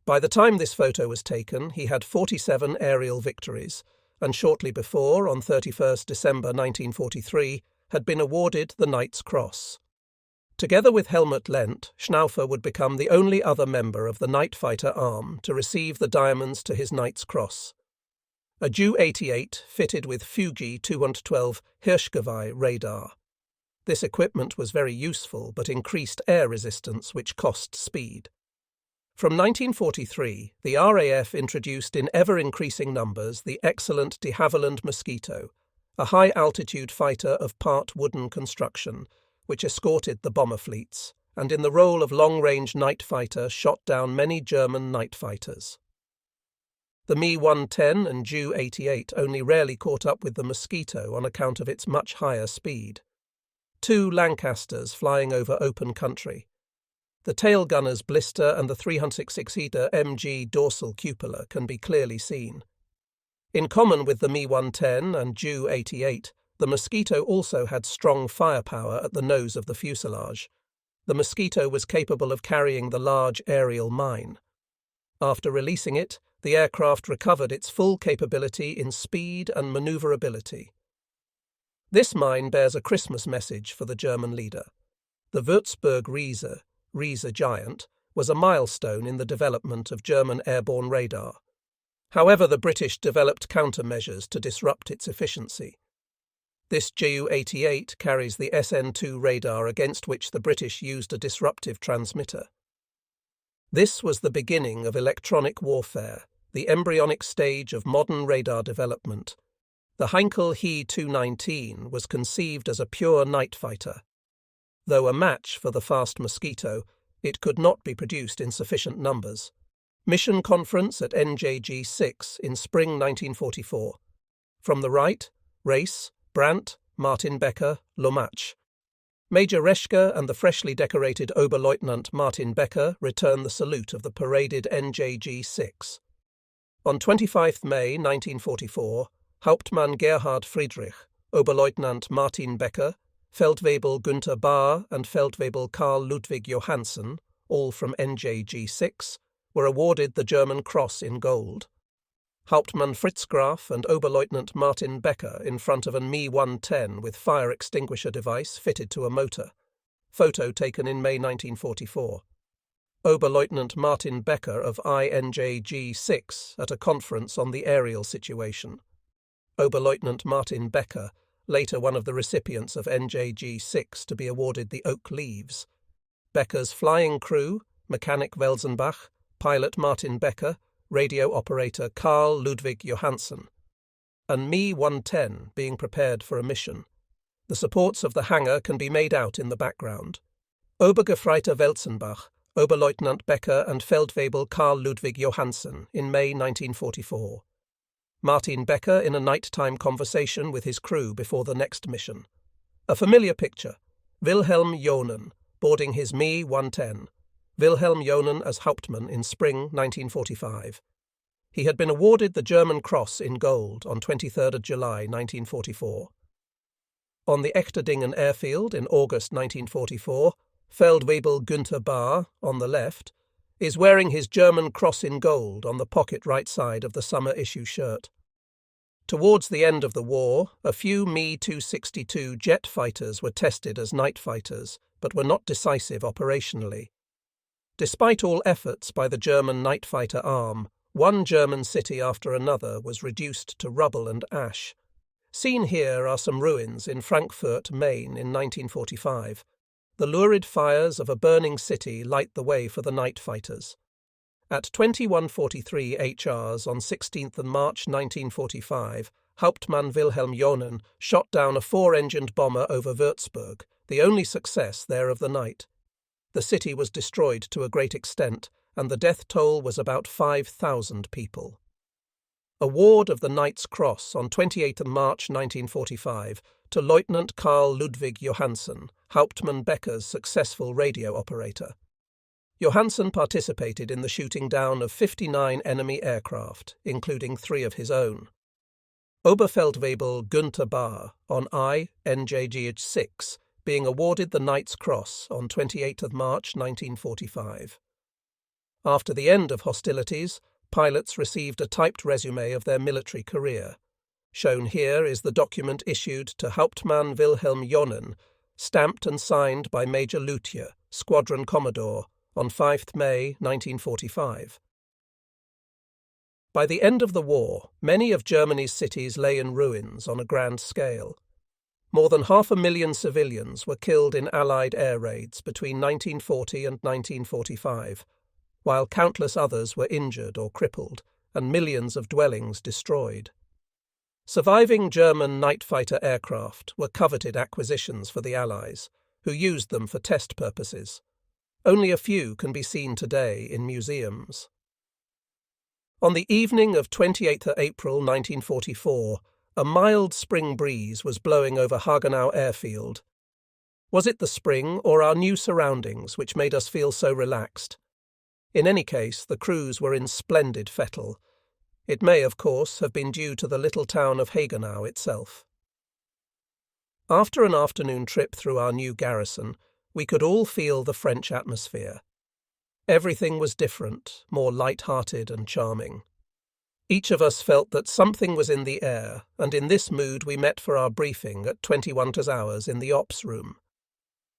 By the time this photo was taken, he had 47 aerial victories, and shortly before, on 31st December 1943, had been awarded the Knight's Cross. Together with Helmut Lent, Schnaufer would become the only other member of the night fighter arm to receive the diamonds to his Knight's Cross. A Ju-88 fitted with Fuji 212 Hirschgeweih radar. This equipment was very useful but increased air resistance, which cost speed. From 1943, the RAF introduced in ever-increasing numbers the excellent de Havilland Mosquito, a high-altitude fighter of part wooden construction, which escorted the bomber fleets, and in the role of long-range night fighter shot down many German night fighters. The Me-110 and Ju-88 only rarely caught up with the Mosquito on account of its much higher speed. 2 Lancasters flying over open country. The tail gunner's blister and the 366-seater MG dorsal cupola can be clearly seen. In common with the Me-110 and Ju-88, the Mosquito also had strong firepower at the nose of the fuselage. The Mosquito was capable of carrying the large aerial mine. After releasing it, the aircraft recovered its full capability in speed and maneuverability. This mine bears a Christmas message for the German leader. The Würzburg Riese Giant, was a milestone in the development of German airborne radar. However, the British developed countermeasures to disrupt its efficiency. This Ju-88 carries the SN2 radar against which the British used a disruptive transmitter. This was the beginning of electronic warfare, the embryonic stage of modern radar development. The Heinkel He-219 was conceived as a pure night fighter. Though a match for the fast Mosquito, it could not be produced in sufficient numbers. Mission conference at NJG-6 in spring 1944. From the right, Race, Brandt, Martin Becker, Lomacz. Major Reschke and the freshly decorated Oberleutnant Martin Becker return the salute of the paraded NJG-6. On 25 May 1944, Hauptmann Gerhard Friedrich, Oberleutnant Martin Becker, Feldwebel Günther Bahr and Feldwebel Karl Ludwig Johansen, all from NJG-6, were awarded the German Cross in gold. Hauptmann Fritz Graf and Oberleutnant Martin Becker in front of a Me-110 with fire extinguisher device fitted to a motor. Photo taken in May 1944. Oberleutnant Martin Becker of INJG-6 at a conference on the aerial situation. Oberleutnant Martin Becker, later one of the recipients of NJG-6 to be awarded the Oak Leaves. Becker's flying crew, mechanic Welsenbach, pilot Martin Becker, radio operator Karl Ludwig Johansen. And Me-110 being prepared for a mission. The supports of the hangar can be made out in the background. Obergefreiter Welsenbach, Oberleutnant Becker and Feldwebel Karl Ludwig Johansen in May 1944. Martin Becker in a nighttime conversation with his crew before the next mission. A familiar picture. Wilhelm Jonen, boarding his Me-110. Wilhelm Jonen as Hauptmann in spring 1945. He had been awarded the German Cross in gold on 23rd July 1944. On the Echterdingen airfield in August 1944, Feldwebel Günther Bahr, on the left, is wearing his German Cross in gold on the pocket right side of the summer issue shirt. Towards the end of the war, a few Me-262 jet fighters were tested as night fighters, but were not decisive operationally. Despite all efforts by the German night fighter arm, one German city after another was reduced to rubble and ash. Seen here are some ruins in Frankfurt, Maine in 1945. The lurid fires of a burning city light the way for the night fighters. At 21:43 HRs on 16th March 1945, Hauptmann Wilhelm Jonen shot down a 4-engined bomber over Würzburg, the only success there of the night. The city was destroyed to a great extent, and the death toll was about 5,000 people. Award of the Knight's Cross on 28 March 1945 to Lieutenant Karl Ludwig Johansen, Hauptmann Becker's successful radio operator. Johansen participated in the shooting down of 59 enemy aircraft, including 3 of his own. Oberfeldwebel Günther Bahr on I-NJGH-6 being awarded the Knight's Cross on 28 March 1945. After the end of hostilities, pilots received a typed resume of their military career. Shown here is the document issued to Hauptmann Wilhelm Jonen, stamped and signed by Major Luthier, Squadron Commodore, on 5 May 1945. By the end of the war, many of Germany's cities lay in ruins on a grand scale. More than 500,000 civilians were killed in Allied air raids between 1940 and 1945, while countless others were injured or crippled, and millions of dwellings destroyed. Surviving German night fighter aircraft were coveted acquisitions for the Allies, who used them for test purposes. Only a few can be seen today in museums. On the evening of 28 April 1944, a mild spring breeze was blowing over Hagenau airfield. Was it the spring or our new surroundings which made us feel so relaxed? In any case, the crews were in splendid fettle. It may, of course, have been due to the little town of Hagenau itself. After an afternoon trip through our new garrison, we could all feel the French atmosphere. Everything was different, more light-hearted and charming. Each of us felt that something was in the air, and in this mood we met for our briefing at 21 hours in the ops room.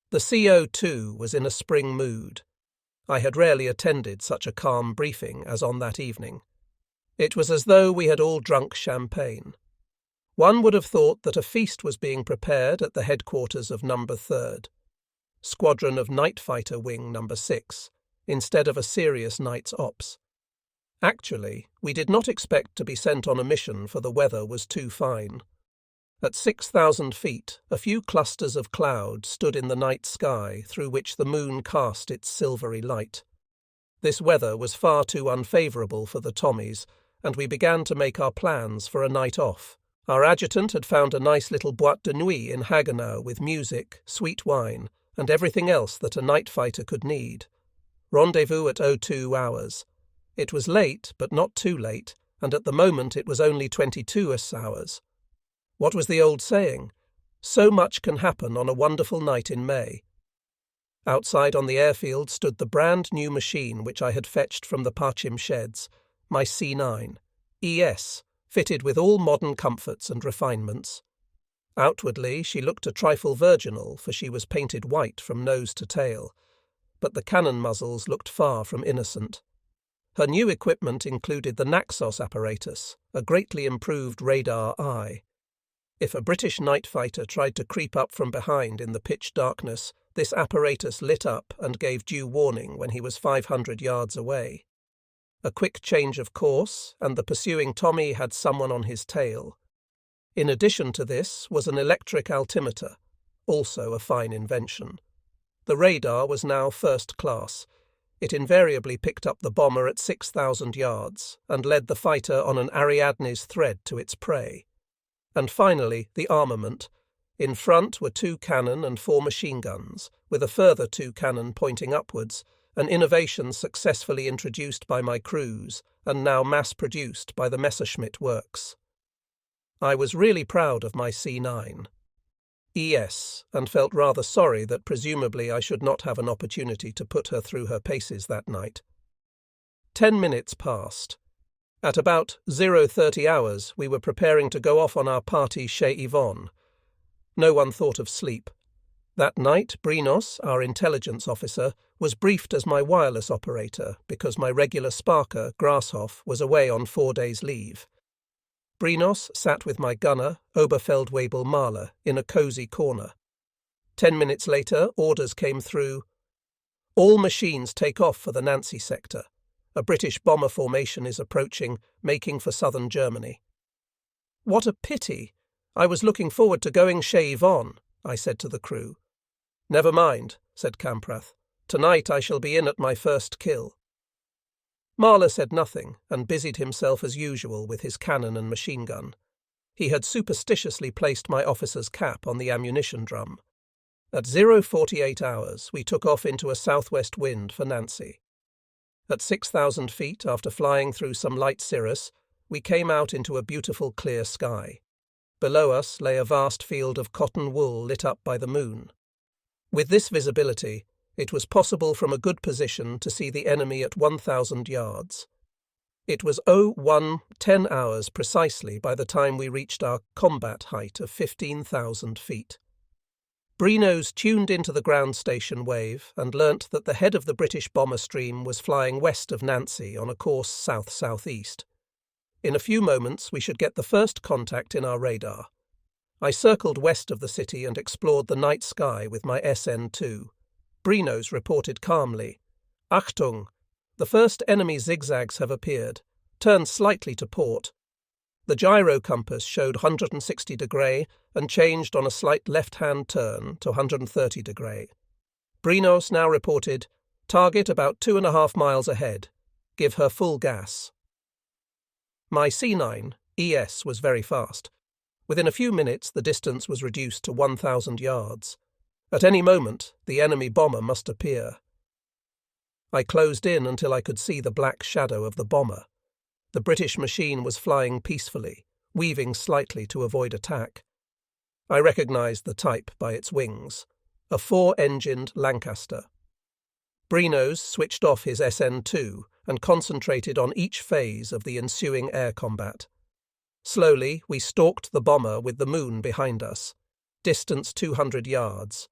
The CO, too, was in a spring mood. I had rarely attended such a calm briefing as on that evening. It was as though we had all drunk champagne. One would have thought that a feast was being prepared at the headquarters of No. 3rd, Squadron of Night Fighter Wing No. 6, instead of a serious night's ops. Actually, we did not expect to be sent on a mission, for the weather was too fine. At 6,000 feet, a few clusters of cloud stood in the night sky through which the moon cast its silvery light. This weather was far too unfavourable for the Tommies, and we began to make our plans for a night off. Our adjutant had found a nice little boîte de nuit in Hagenau with music, sweet wine, and everything else that a night fighter could need. Rendezvous at 02 hours. It was late, but not too late, and at the moment it was only 22 hours. What was the old saying? So much can happen on a wonderful night in May. Outside on the airfield stood the brand-new machine which I had fetched from the Parchim sheds, my C9, ES, fitted with all modern comforts and refinements. Outwardly she looked a trifle virginal, for she was painted white from nose to tail, but the cannon muzzles looked far from innocent. Her new equipment included the Naxos apparatus, a greatly improved radar eye. If a British night fighter tried to creep up from behind in the pitch darkness, this apparatus lit up and gave due warning when he was 500 yards away. A quick change of course, and the pursuing Tommy had someone on his tail. In addition to this was an electric altimeter, also a fine invention. The radar was now first class. It invariably picked up the bomber at 6,000 yards and led the fighter on an Ariadne's thread to its prey. And finally, the armament. In front were 2 cannon and 4 machine guns, with a further 2 cannon pointing upwards, an innovation successfully introduced by my crews and now mass-produced by the Messerschmitt works. I was really proud of my C9. ES, and felt rather sorry that presumably I should not have an opportunity to put her through her paces that night. 10 minutes passed. At about 0:30 hours we were preparing to go off on our party chez Yvonne. No one thought of sleep. That night Brinos, our intelligence officer, was briefed as my wireless operator because my regular sparker, Grasshoff, was away on 4 days' leave. Brinos sat with my gunner, Oberfeldwebel Mahler, in a cosy corner. 10 minutes later, orders came through. All machines take off for the Nancy sector. A British bomber formation is approaching, making for southern Germany. What a pity! I was looking forward to going chez Yvonne, I said to the crew. Never mind, said Kamprath. Tonight I shall be in at my first kill. Mahler said nothing and busied himself as usual with his cannon and machine gun. He had superstitiously placed my officer's cap on the ammunition drum. At 0:48 hours we took off into a southwest wind for Nancy. At 6,000 feet, after flying through some light cirrus, we came out into a beautiful clear sky. Below us lay a vast field of cotton wool lit up by the moon. With this visibility, it was possible from a good position to see the enemy at 1,000 yards. It was 10 hours precisely by the time we reached our combat height of 15,000 feet. Brinos tuned into the ground station wave and learnt that the head of the British bomber stream was flying west of Nancy on a course south-southeast. In a few moments we should get the first contact in our radar. I circled west of the city and explored the night sky with my SN2. Brinos reported calmly, "Achtung! The first enemy zigzags have appeared. Turn slightly to port." The gyro compass showed 160 degrees and changed on a slight left-hand turn to 130 degrees. Brinos now reported, "Target about 2.5 miles ahead. Give her full gas." My C9 ES was very fast. Within a few minutes the distance was reduced to 1,000 yards. At any moment the enemy bomber must appear. I closed in until I could see the black shadow of the bomber. The British machine was flying peacefully, weaving slightly to avoid attack. I recognized the type by its wings, a 4-engined Lancaster. Brinos switched off his SN2 and concentrated on each phase of the ensuing air combat. Slowly, we stalked the bomber with the moon behind us, distance 200 yards.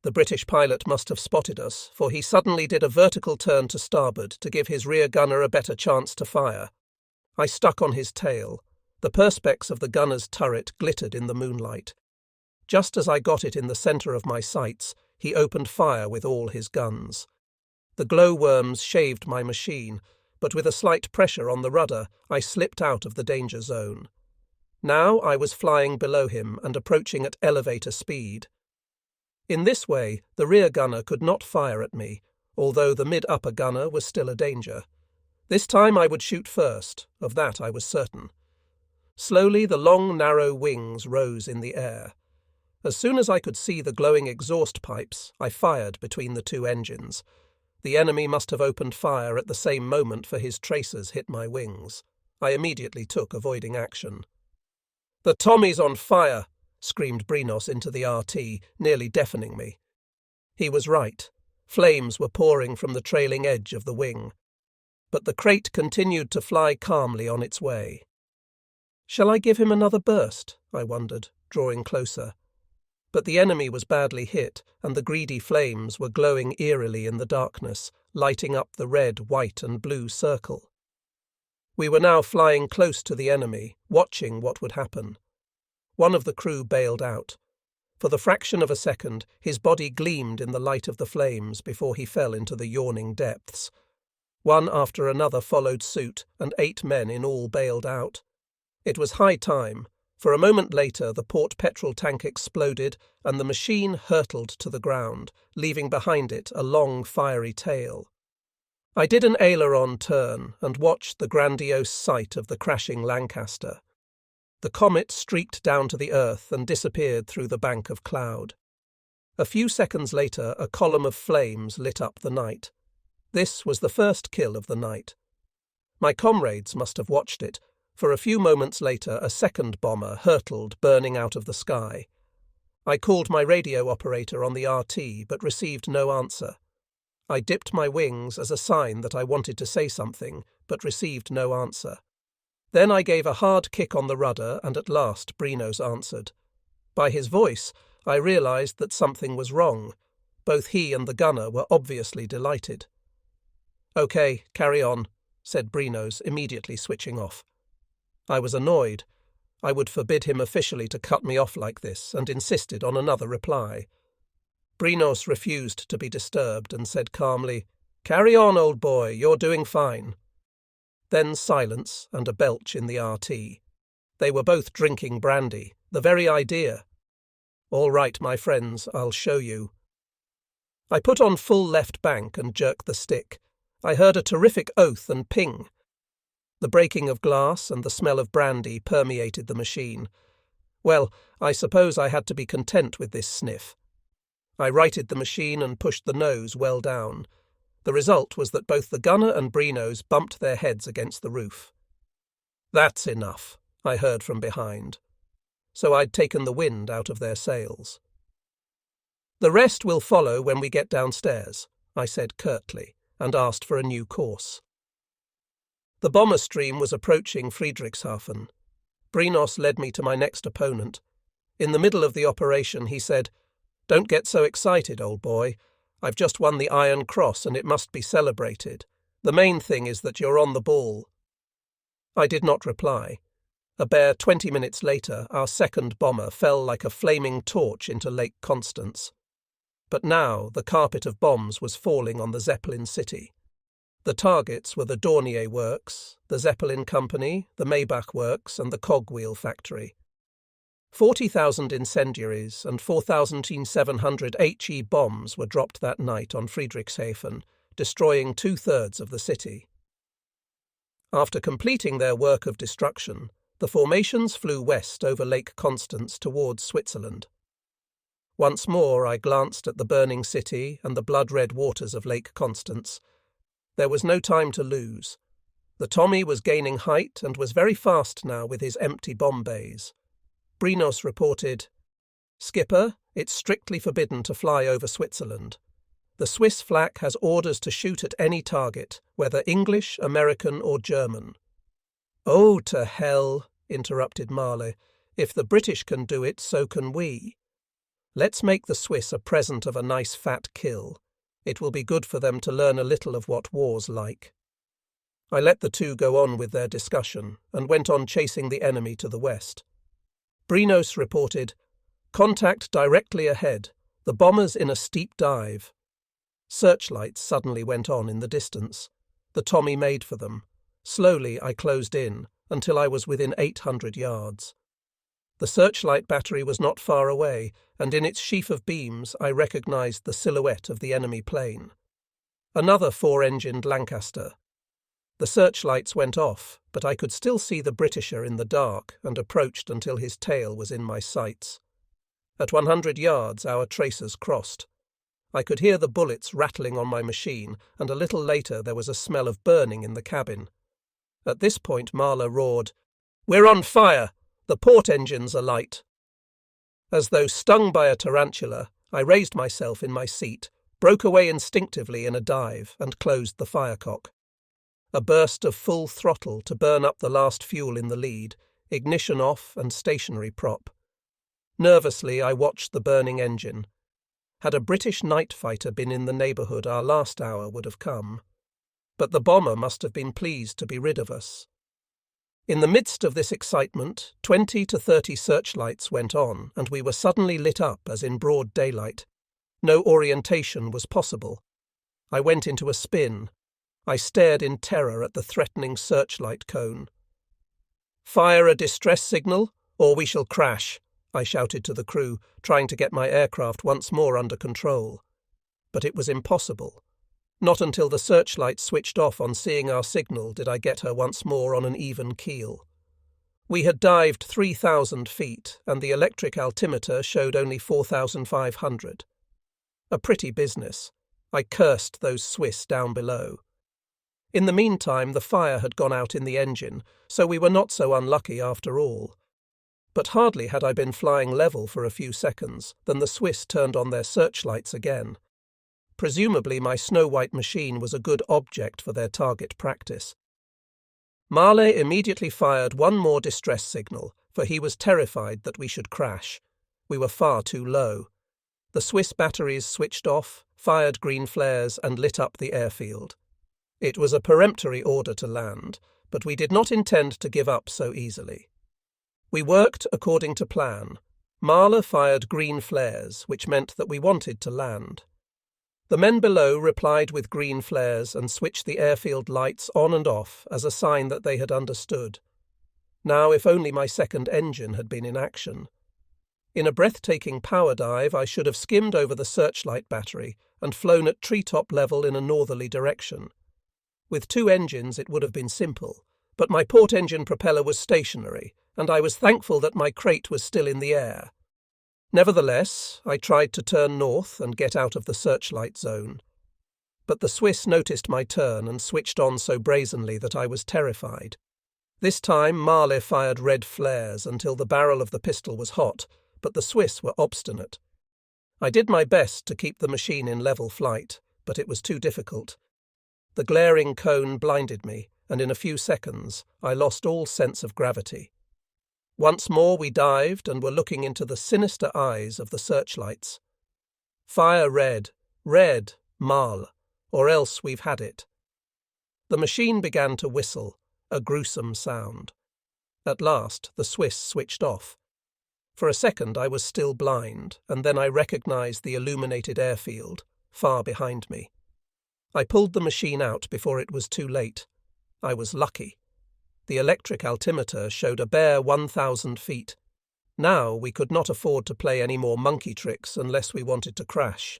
The British pilot must have spotted us, for he suddenly did a vertical turn to starboard to give his rear gunner a better chance to fire. I stuck on his tail. The perspex of the gunner's turret glittered in the moonlight. Just as I got it in the centre of my sights, he opened fire with all his guns. The glowworms shaved my machine, but with a slight pressure on the rudder, I slipped out of the danger zone. Now I was flying below him and approaching at elevator speed. In this way, the rear gunner could not fire at me, although the mid-upper gunner was still a danger. This time I would shoot first, of that I was certain. Slowly the long, narrow wings rose in the air. As soon as I could see the glowing exhaust pipes, I fired between the two engines. The enemy must have opened fire at the same moment, for his tracers hit my wings. I immediately took avoiding action. "The Tommy's on fire!" screamed Brinos into the RT, nearly deafening me. He was right. Flames were pouring from the trailing edge of the wing. But the crate continued to fly calmly on its way. Shall I give him another burst? I wondered, drawing closer. But the enemy was badly hit, and the greedy flames were glowing eerily in the darkness, lighting up the red, white, and blue circle. We were now flying close to the enemy, watching what would happen. One of the crew bailed out. For the fraction of a second, his body gleamed in the light of the flames before he fell into the yawning depths. One after another followed suit, and 8 men in all bailed out. It was high time, for a moment later the port petrol tank exploded and the machine hurtled to the ground, leaving behind it a long fiery tail. I did an aileron turn and watched the grandiose sight of the crashing Lancaster. The comet streaked down to the earth and disappeared through the bank of cloud. A few seconds later a column of flames lit up the night. This was the first kill of the night. My comrades must have watched it, for a few moments later a second bomber hurtled, burning out of the sky. I called my radio operator on the RT, but received no answer. I dipped my wings as a sign that I wanted to say something, but received no answer. Then I gave a hard kick on the rudder, and at last Brinos answered. By his voice, I realized that something was wrong. Both he and the gunner were obviously delighted. "Okay, carry on," said Brinos, immediately switching off. I was annoyed. I would forbid him officially to cut me off like this, and insisted on another reply. Brinos refused to be disturbed and said calmly, "Carry on, old boy, you're doing fine." Then silence and a belch in the RT. They were both drinking brandy, the very idea. "All right, my friends, I'll show you." I put on full left bank and jerked the stick. I heard a terrific oath and ping. The breaking of glass and the smell of brandy permeated the machine. Well, I suppose I had to be content with this sniff. I righted the machine and pushed the nose well down. The result was that both the gunner and Brinos bumped their heads against the roof. "That's enough," I heard from behind. So I'd taken the wind out of their sails. "The rest will follow when we get downstairs," I said curtly, and asked for a new course. The bomber stream was approaching Friedrichshafen. Brinos led me to my next opponent. In the middle of the operation, he said, "Don't get so excited, old boy. I've just won the Iron Cross and it must be celebrated. The main thing is that you're on the ball." I did not reply. A bare 20 minutes later, our second bomber fell like a flaming torch into Lake Constance. But now the carpet of bombs was falling on the Zeppelin city. The targets were the Dornier Works, the Zeppelin Company, the Maybach Works, and the Cogwheel Factory. 40,000 incendiaries and 4,700 HE bombs were dropped that night on Friedrichshafen, destroying 2/3 of the city. After completing their work of destruction, the formations flew west over Lake Constance towards Switzerland. Once more I glanced at the burning city and the blood-red waters of Lake Constance. There was no time to lose. The Tommy was gaining height and was very fast now with his empty bomb bays. Brinos reported, "Skipper, it's strictly forbidden to fly over Switzerland. The Swiss flak has orders to shoot at any target, whether English, American or German." "Oh, to hell," interrupted Marley. "If the British can do it, so can we. Let's make the Swiss a present of a nice fat kill. It will be good for them to learn a little of what war's like." I let the two go on with their discussion and went on chasing the enemy to the west. Brinos reported, "Contact directly ahead. The bombers in a steep dive." Searchlights suddenly went on in the distance. The Tommy made for them. Slowly I closed in until I was within 800 yards. The searchlight battery was not far away, and in its sheaf of beams I recognized the silhouette of the enemy plane. Another 4-engined Lancaster. The searchlights went off, but I could still see the Britisher in the dark and approached until his tail was in my sights. At 100 yards our tracers crossed. I could hear the bullets rattling on my machine, and a little later there was a smell of burning in the cabin. At this point Marla roared, "We're on fire! The port engines are light!" As though stung by a tarantula, I raised myself in my seat, broke away instinctively in a dive, and closed the firecock. A burst of full throttle to burn up the last fuel in the lead, ignition off and stationary prop. Nervously I watched the burning engine. Had a British night fighter been in the neighbourhood, our last hour would have come. But the bomber must have been pleased to be rid of us. In the midst of this excitement, 20 to 30 searchlights went on, and we were suddenly lit up as in broad daylight. No orientation was possible. I went into a spin. I stared in terror at the threatening searchlight cone. "Fire a distress signal, or we shall crash," I shouted to the crew, trying to get my aircraft once more under control. But it was impossible. Not until the searchlight switched off on seeing our signal did I get her once more on an even keel. We had dived 3,000 feet, and the electric altimeter showed only 4,500. A pretty business. I cursed those Swiss down below. In the meantime, the fire had gone out in the engine, so we were not so unlucky after all. But hardly had I been flying level for a few seconds than the Swiss turned on their searchlights again. Presumably my snow-white machine was a good object for their target practice. Marley immediately fired one more distress signal, for he was terrified that we should crash. We were far too low. The Swiss batteries switched off, fired green flares, and lit up the airfield. It was a peremptory order to land, but we did not intend to give up so easily. We worked according to plan. Marla fired green flares, which meant that we wanted to land. The men below replied with green flares and switched the airfield lights on and off as a sign that they had understood. Now, if only my second engine had been in action. In a breathtaking power dive, I should have skimmed over the searchlight battery and flown at treetop level in a northerly direction. With 2 engines it would have been simple, but my port engine propeller was stationary, and I was thankful that my crate was still in the air. Nevertheless, I tried to turn north and get out of the searchlight zone. But the Swiss noticed my turn and switched on so brazenly that I was terrified. This time Marley fired red flares until the barrel of the pistol was hot, but the Swiss were obstinate. I did my best to keep the machine in level flight, but it was too difficult. The glaring cone blinded me, and in a few seconds I lost all sense of gravity. Once more we dived and were looking into the sinister eyes of the searchlights. Fire red, red, Marl, or else we've had it. The machine began to whistle, a gruesome sound. At last the Swiss switched off. For a second I was still blind, and then I recognized the illuminated airfield, far behind me. I pulled the machine out before it was too late. I was lucky. The electric altimeter showed a bare 1,000 feet. Now we could not afford to play any more monkey tricks unless we wanted to crash.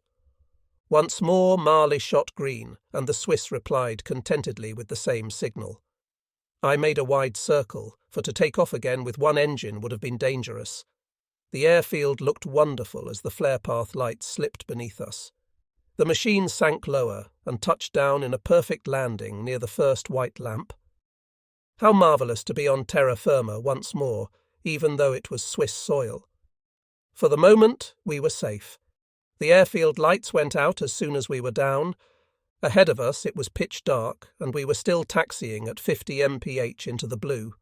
Once more Marley shot green, and the Swiss replied contentedly with the same signal. I made a wide circle, for to take off again with one engine would have been dangerous. The airfield looked wonderful as the flare-path lights slipped beneath us. The machine sank lower and touched down in a perfect landing near the first white lamp. How marvellous to be on terra firma once more, even though it was Swiss soil. For the moment, we were safe. The airfield lights went out as soon as we were down. Ahead of us it was pitch dark, and we were still taxiing at 50 mph into the blue.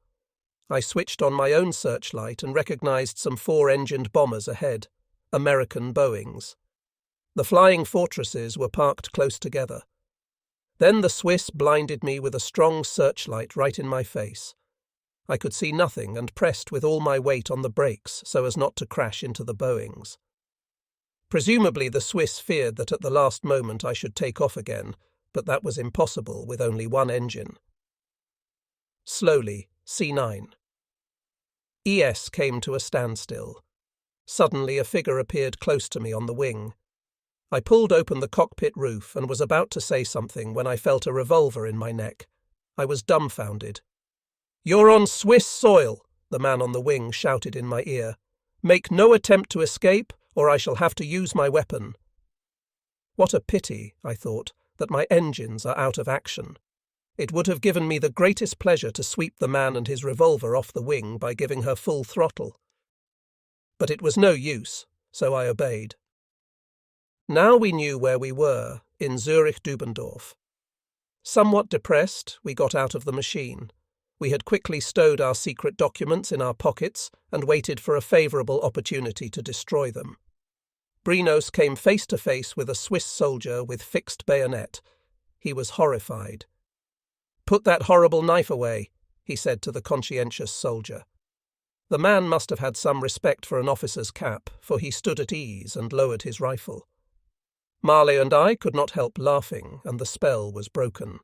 I switched on my own searchlight and recognized some 4-engined bombers ahead, American Boeings. The flying fortresses were parked close together. Then the Swiss blinded me with a strong searchlight right in my face. I could see nothing and pressed with all my weight on the brakes so as not to crash into the Boeings. Presumably the Swiss feared that at the last moment I should take off again, but that was impossible with only one engine. Slowly, C9. ES came to a standstill. Suddenly a figure appeared close to me on the wing. I pulled open the cockpit roof and was about to say something when I felt a revolver in my neck. I was dumbfounded. "You're on Swiss soil," the man on the wing shouted in my ear. "Make no attempt to escape, or I shall have to use my weapon." What a pity, I thought, that my engines are out of action. It would have given me the greatest pleasure to sweep the man and his revolver off the wing by giving her full throttle. But it was no use, so I obeyed. Now we knew where we were, in Zurich-Dubendorf. Somewhat depressed, we got out of the machine. We had quickly stowed our secret documents in our pockets and waited for a favourable opportunity to destroy them. Brinos came face to face with a Swiss soldier with fixed bayonet. He was horrified. "Put that horrible knife away," he said to the conscientious soldier. The man must have had some respect for an officer's cap, for he stood at ease and lowered his rifle. Marley and I could not help laughing, and the spell was broken.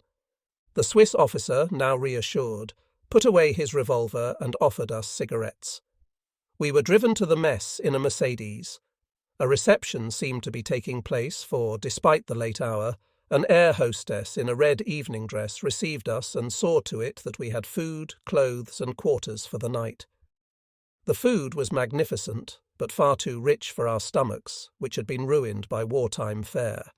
The Swiss officer, now reassured, put away his revolver and offered us cigarettes. We were driven to the mess in a Mercedes. A reception seemed to be taking place, for, despite the late hour, an air hostess in a red evening dress received us and saw to it that we had food, clothes, and quarters for the night. The food was magnificent, but far too rich for our stomachs, which had been ruined by wartime fare.